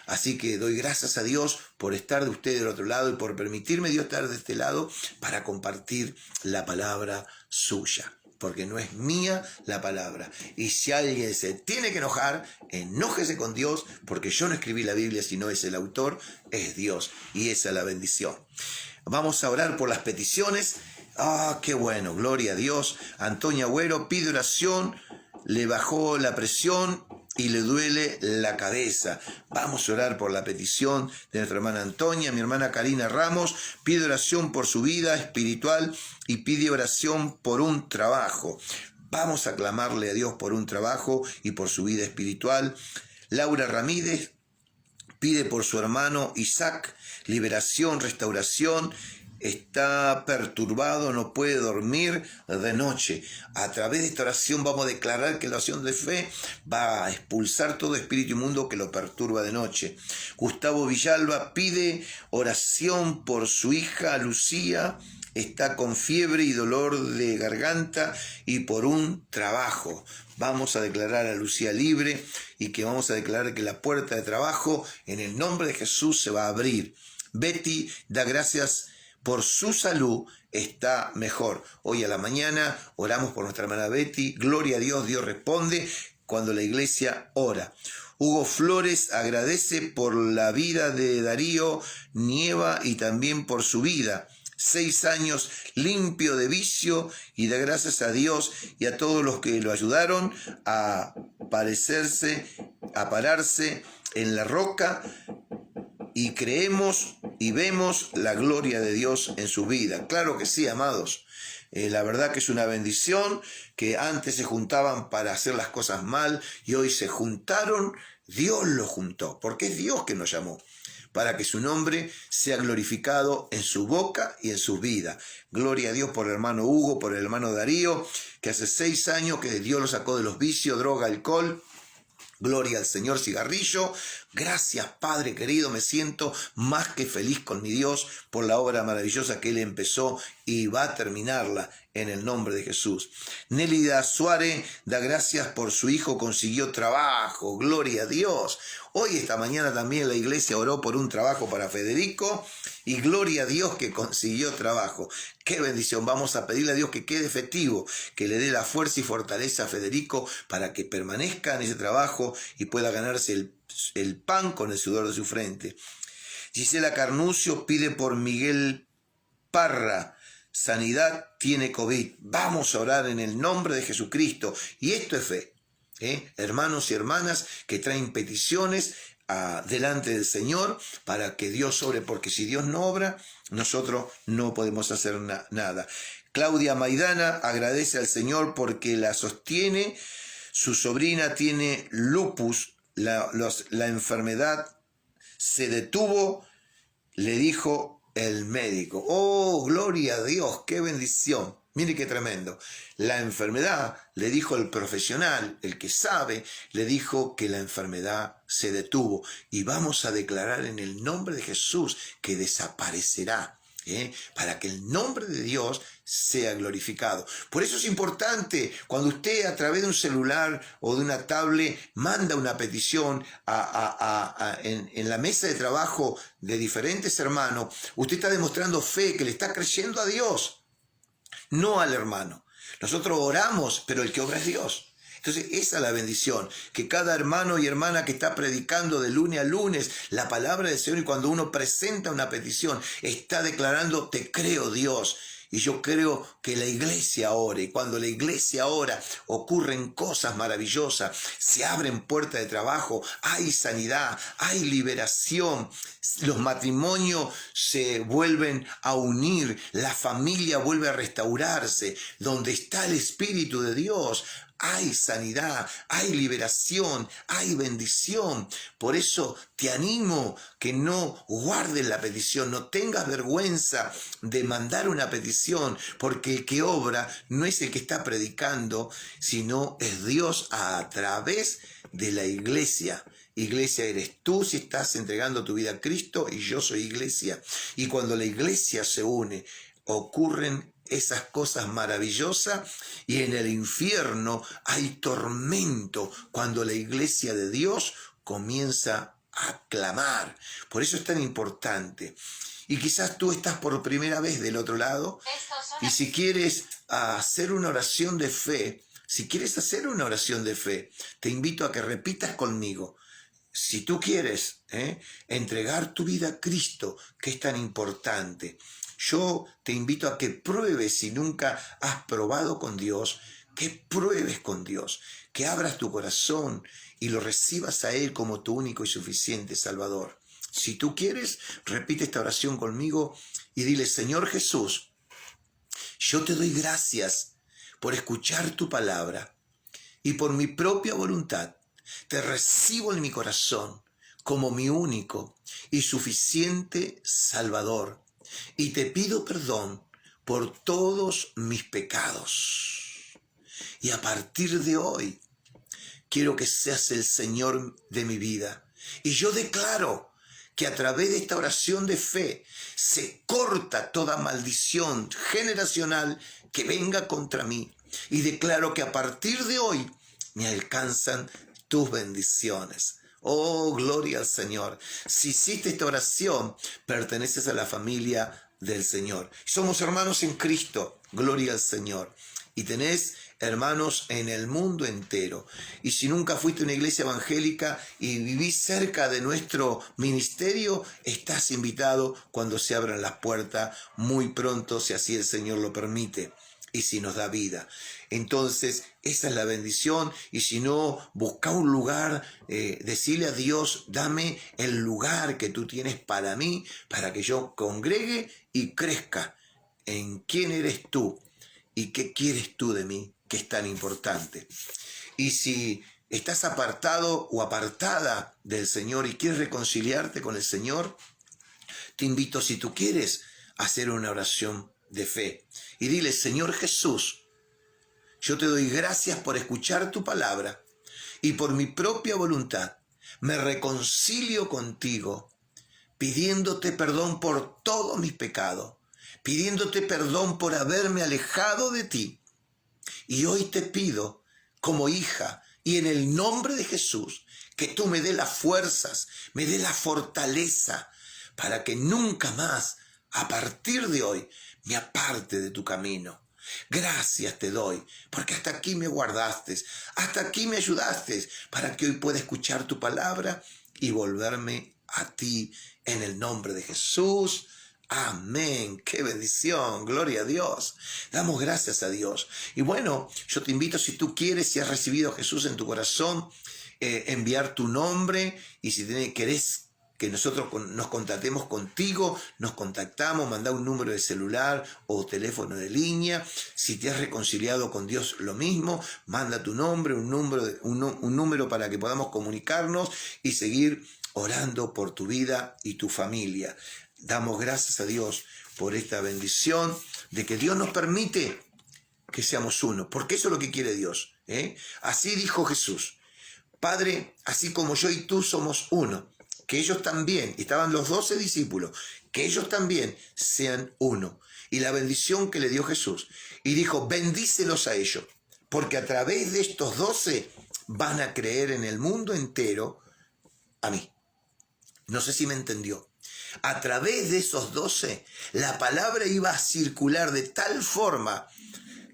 Así que doy gracias a Dios por estar de usted del otro lado y por permitirme Dios estar de este lado para compartir la palabra suya. porque no es mía la palabra. Y si alguien se tiene que enojar, enójese con Dios, porque yo no escribí la Biblia, sino es el autor, es Dios. Y esa es la bendición. Vamos a orar por las peticiones. Qué bueno, gloria a Dios. Antonia Agüero pide oración, le bajó la presión y le duele la cabeza. Vamos a orar por la petición de nuestra hermana Antonia. Mi hermana Karina Ramos pide oración por su vida espiritual y pide oración por un trabajo. Vamos a clamarle a Dios por un trabajo y por su vida espiritual. Laura Ramírez pide por su hermano Isaac liberación, restauración. Está perturbado, no puede dormir de noche. A través de esta oración vamos a declarar que la oración de fe va a expulsar todo espíritu inmundo que lo perturba de noche. Gustavo Villalba pide oración por su hija Lucía. Está con fiebre y dolor de garganta y por un trabajo. Vamos a declarar a Lucía libre y que vamos a declarar que la puerta de trabajo en el nombre de Jesús se va a abrir. Betty da gracias por su salud, está mejor. Hoy a la mañana oramos por nuestra hermana Betty. Gloria a Dios, Dios responde cuando la iglesia ora. Hugo Flores agradece por la vida de Darío Nieva y también por su vida. 6 años limpio de vicio y da gracias a Dios y a todos los que lo ayudaron a pararse en la roca. Y creemos y vemos la gloria de Dios en su vida. Claro que sí, amados. La verdad que es una bendición que antes se juntaban para hacer las cosas mal y hoy se juntaron. Dios los juntó, porque es Dios que nos llamó, para que su nombre sea glorificado en su boca y en su vida. Gloria a Dios por el hermano Hugo, por el hermano Darío, que hace 6 años que Dios lo sacó de los vicios, droga, alcohol. Gloria al Señor, cigarrillo. Gracias, Padre querido, me siento más que feliz con mi Dios por la obra maravillosa que Él empezó y va a terminarla en el nombre de Jesús. Nélida Suárez da gracias por su hijo, consiguió trabajo. Gloria a Dios. Hoy, esta mañana también la iglesia oró por un trabajo para Federico y gloria a Dios que consiguió trabajo. ¡Qué bendición! Vamos a pedirle a Dios que quede efectivo, que le dé la fuerza y fortaleza a Federico para que permanezca en ese trabajo y pueda ganarse el pan con el sudor de su frente. Gisela Carnuccio pide por Miguel Parra. Sanidad, tiene COVID. Vamos a orar en el nombre de Jesucristo. Y esto es fe. Hermanos y hermanas que traen peticiones delante del Señor para que Dios obre, porque si Dios no obra, nosotros no podemos hacer nada. Claudia Maidana agradece al Señor porque la sostiene. Su sobrina tiene lupus, la enfermedad se detuvo, le dijo el médico. ¡Oh, gloria a Dios! ¡Qué bendición! Mire qué tremendo. La enfermedad, le dijo el profesional, el que sabe, le dijo que la enfermedad se detuvo. Y vamos a declarar en el nombre de Jesús que desaparecerá, para que el nombre de Dios sea glorificado. Por eso es importante, cuando usted a través de un celular o de una tablet manda una petición en la mesa de trabajo de diferentes hermanos, usted está demostrando fe, que le está creyendo a Dios, no al hermano. Nosotros oramos, pero el que obra es Dios. Entonces esa es la bendición, que cada hermano y hermana que está predicando de lunes a lunes la palabra del Señor, y cuando uno presenta una petición, está declarando: te creo, Dios. Y yo creo que la iglesia ore. Y cuando la iglesia ora, ocurren cosas maravillosas. Se abren puertas de trabajo, hay sanidad, hay liberación. Los matrimonios se vuelven a unir, la familia vuelve a restaurarse. Donde está el Espíritu de Dios, hay sanidad, hay liberación, hay bendición. Por eso te animo que no guardes la petición, no tengas vergüenza de mandar una petición, porque el que obra no es el que está predicando, sino es Dios a través de la iglesia. Iglesia eres tú si estás entregando tu vida a Cristo, y yo soy iglesia. Y cuando la iglesia se une, ocurren esas cosas maravillosas, y en el infierno hay tormento cuando la iglesia de Dios comienza a clamar. Por eso es tan importante. Y quizás tú estás por primera vez del otro lado y si quieres hacer una oración de fe, te invito a que repitas conmigo. Si tú quieres entregar tu vida a Cristo, que es tan importante, yo te invito a que pruebes, si nunca has probado con Dios, que pruebes con Dios, que abras tu corazón y lo recibas a Él como tu único y suficiente Salvador. Si tú quieres, repite esta oración conmigo y dile: Señor Jesús, yo te doy gracias por escuchar tu palabra y por mi propia voluntad. Te recibo en mi corazón como mi único y suficiente Salvador y te pido perdón por todos mis pecados. Y a partir de hoy, quiero que seas el Señor de mi vida. Y yo declaro que a través de esta oración de fe se corta toda maldición generacional que venga contra mí. Y declaro que a partir de hoy me alcanzan tus bendiciones. Oh, gloria al Señor. Si hiciste esta oración, perteneces a la familia del Señor. Somos hermanos en Cristo. Gloria al Señor. Y tenés hermanos en el mundo entero. Y si nunca fuiste a una iglesia evangélica y vivís cerca de nuestro ministerio, estás invitado cuando se abran las puertas muy pronto, si así el Señor lo permite y si nos da vida. Entonces, esa es la bendición. Y si no, busca un lugar, decirle a Dios: dame el lugar que tú tienes para mí, para que yo congregue y crezca en quién eres tú y qué quieres tú de mí, que es tan importante. Y si estás apartado o apartada del Señor y quieres reconciliarte con el Señor, te invito, si tú quieres, a hacer una oración de fe. Y dile: Señor Jesús, yo te doy gracias por escuchar tu palabra y por mi propia voluntad. Me reconcilio contigo, pidiéndote perdón por todos mis pecados, pidiéndote perdón por haberme alejado de ti. Y hoy te pido, como hija, y en el nombre de Jesús, que tú me des las fuerzas, me des la fortaleza, para que nunca más, a partir de hoy, me aparte de tu camino. Gracias te doy, porque hasta aquí me guardaste, hasta aquí me ayudaste, para que hoy pueda escuchar tu palabra y volverme a ti, en el nombre de Jesús. Amén, qué bendición, gloria a Dios. Damos gracias a Dios. Y bueno, yo te invito, si tú quieres, si has recibido a Jesús en tu corazón, enviar tu nombre, y si querés que nosotros nos contactemos contigo, nos contactamos, manda un número de celular o teléfono de línea. Si te has reconciliado con Dios, lo mismo, manda tu nombre, un número para que podamos comunicarnos y seguir orando por tu vida y tu familia. Damos gracias a Dios por esta bendición de que Dios nos permite que seamos uno, porque eso es lo que quiere Dios. Así dijo Jesús: Padre, así como yo y tú somos uno, que ellos también, estaban los 12 discípulos, que ellos también sean uno. Y la bendición que le dio Jesús. Y dijo: bendícelos a ellos, porque a través de estos 12 van a creer en el mundo entero a mí. No sé si me entendió. A través de esos 12, la palabra iba a circular de tal forma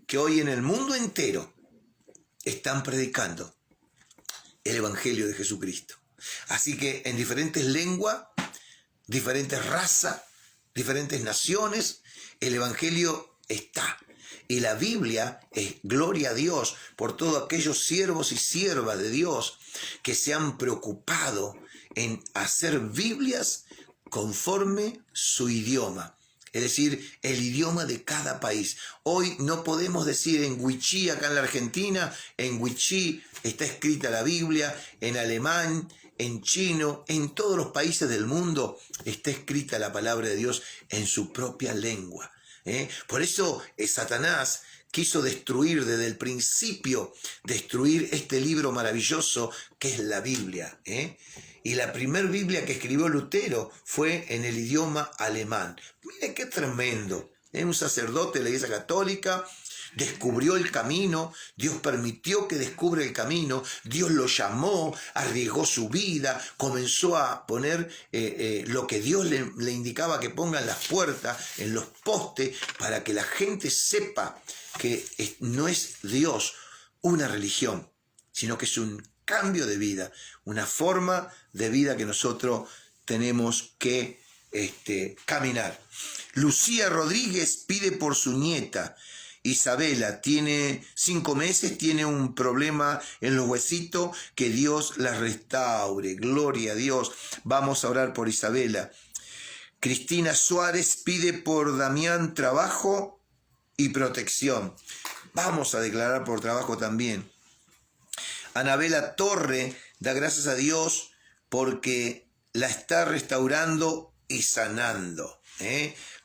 que hoy en el mundo entero están predicando el Evangelio de Jesucristo. Así que en diferentes lenguas, diferentes razas, diferentes naciones, el Evangelio está. Y la Biblia es gloria a Dios por todos aquellos siervos y siervas de Dios que se han preocupado en hacer Biblias conforme su idioma, es decir, el idioma de cada país. Hoy no podemos decir en Wichí, acá en la Argentina, en Wichí está escrita la Biblia, en alemán, en chino, en todos los países del mundo está escrita la palabra de Dios en su propia lengua. Por eso Satanás quiso destruir desde el principio, destruir este libro maravilloso que es la Biblia. Y la primer Biblia que escribió Lutero fue en el idioma alemán. Mire qué tremendo. Un sacerdote de la Iglesia Católica descubrió el camino, Dios permitió que descubra el camino, Dios lo llamó, arriesgó su vida, comenzó a poner lo que Dios le indicaba que ponga en las puertas, en los postes, para que la gente sepa que no es Dios una religión, sino que es un cambio de vida, una forma de vida que nosotros tenemos que caminar. Lucía Rodríguez pide por su nieta. Isabela tiene 5 meses, tiene un problema en los huesitos, que Dios la restaure. Gloria a Dios. Vamos a orar por Isabela. Cristina Suárez pide por Damián trabajo y protección. Vamos a declarar por trabajo también. Anabela Torre da gracias a Dios porque la está restaurando y sanando.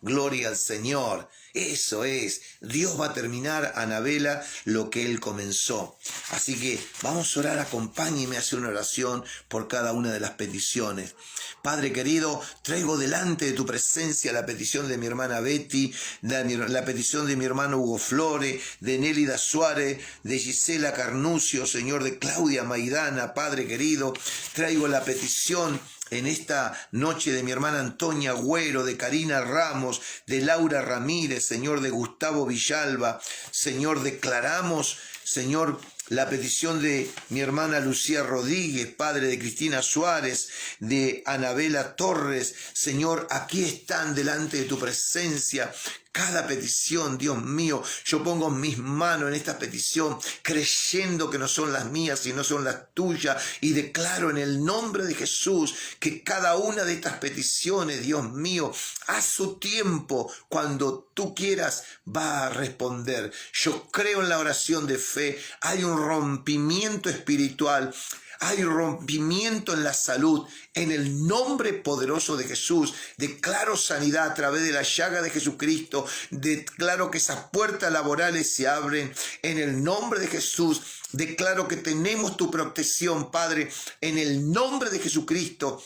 Gloria al Señor. Eso es. Dios va a terminar, Anabela, lo que Él comenzó. Así que vamos a orar. Acompáñeme a hacer una oración por cada una de las peticiones. Padre querido, traigo delante de tu presencia la petición de mi hermana Betty, la petición de mi hermano Hugo Flores, de Nélida Suárez, de Gisela Carnucio, Señor, de Claudia Maidana. Padre querido, traigo la petición en esta noche de mi hermana Antonia Agüero, de Karina Ramos, de Laura Ramírez, Señor, de Gustavo Villalba. Señor, declaramos, Señor, la petición de mi hermana Lucía Rodríguez, Padre, de Cristina Suárez, de Anabela Torres. Señor, aquí están delante de tu presencia cada petición, Dios mío. Yo pongo mis manos en esta petición, creyendo que no son las mías, sino son las tuyas, y declaro en el nombre de Jesús que cada una de estas peticiones, Dios mío, a su tiempo, cuando tú quieras, va a responder. Yo creo en la oración de fe. Hay un rompimiento espiritual. Hay rompimiento en la salud. En el nombre poderoso de Jesús, declaro sanidad a través de la llaga de Jesucristo. Declaro que esas puertas laborales se abren. En el nombre de Jesús, declaro que tenemos tu protección, Padre, en el nombre de Jesucristo.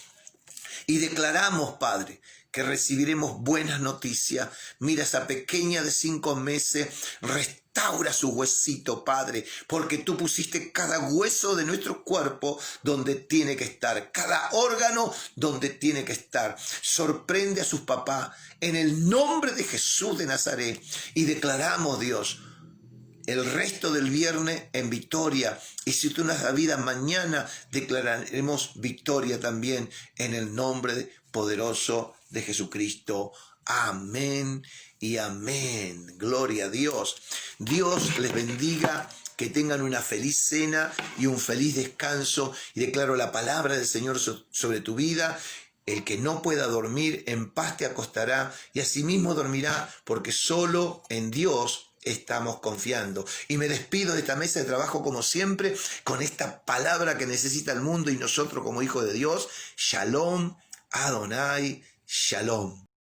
Y declaramos, Padre, que recibiremos buenas noticias. Mira, esa pequeña de 5 meses, restaura su huesito, Padre, porque tú pusiste cada hueso de nuestro cuerpo donde tiene que estar, cada órgano donde tiene que estar. Sorprende a sus papás en el nombre de Jesús de Nazaret, y declaramos, Dios, el resto del viernes en victoria. Y si tú nos das vida, mañana declararemos victoria también en el nombre poderoso de Jesucristo. Amén y amén. Gloria a Dios. Dios les bendiga. Que tengan una feliz cena y un feliz descanso. Y declaro la palabra del Señor sobre tu vida. El que no pueda dormir, en paz te acostará y asimismo dormirá, porque solo en Dios estamos confiando. Y me despido de esta mesa de trabajo como siempre con esta palabra que necesita el mundo y nosotros como hijos de Dios. Shalom, Adonai, Shalom.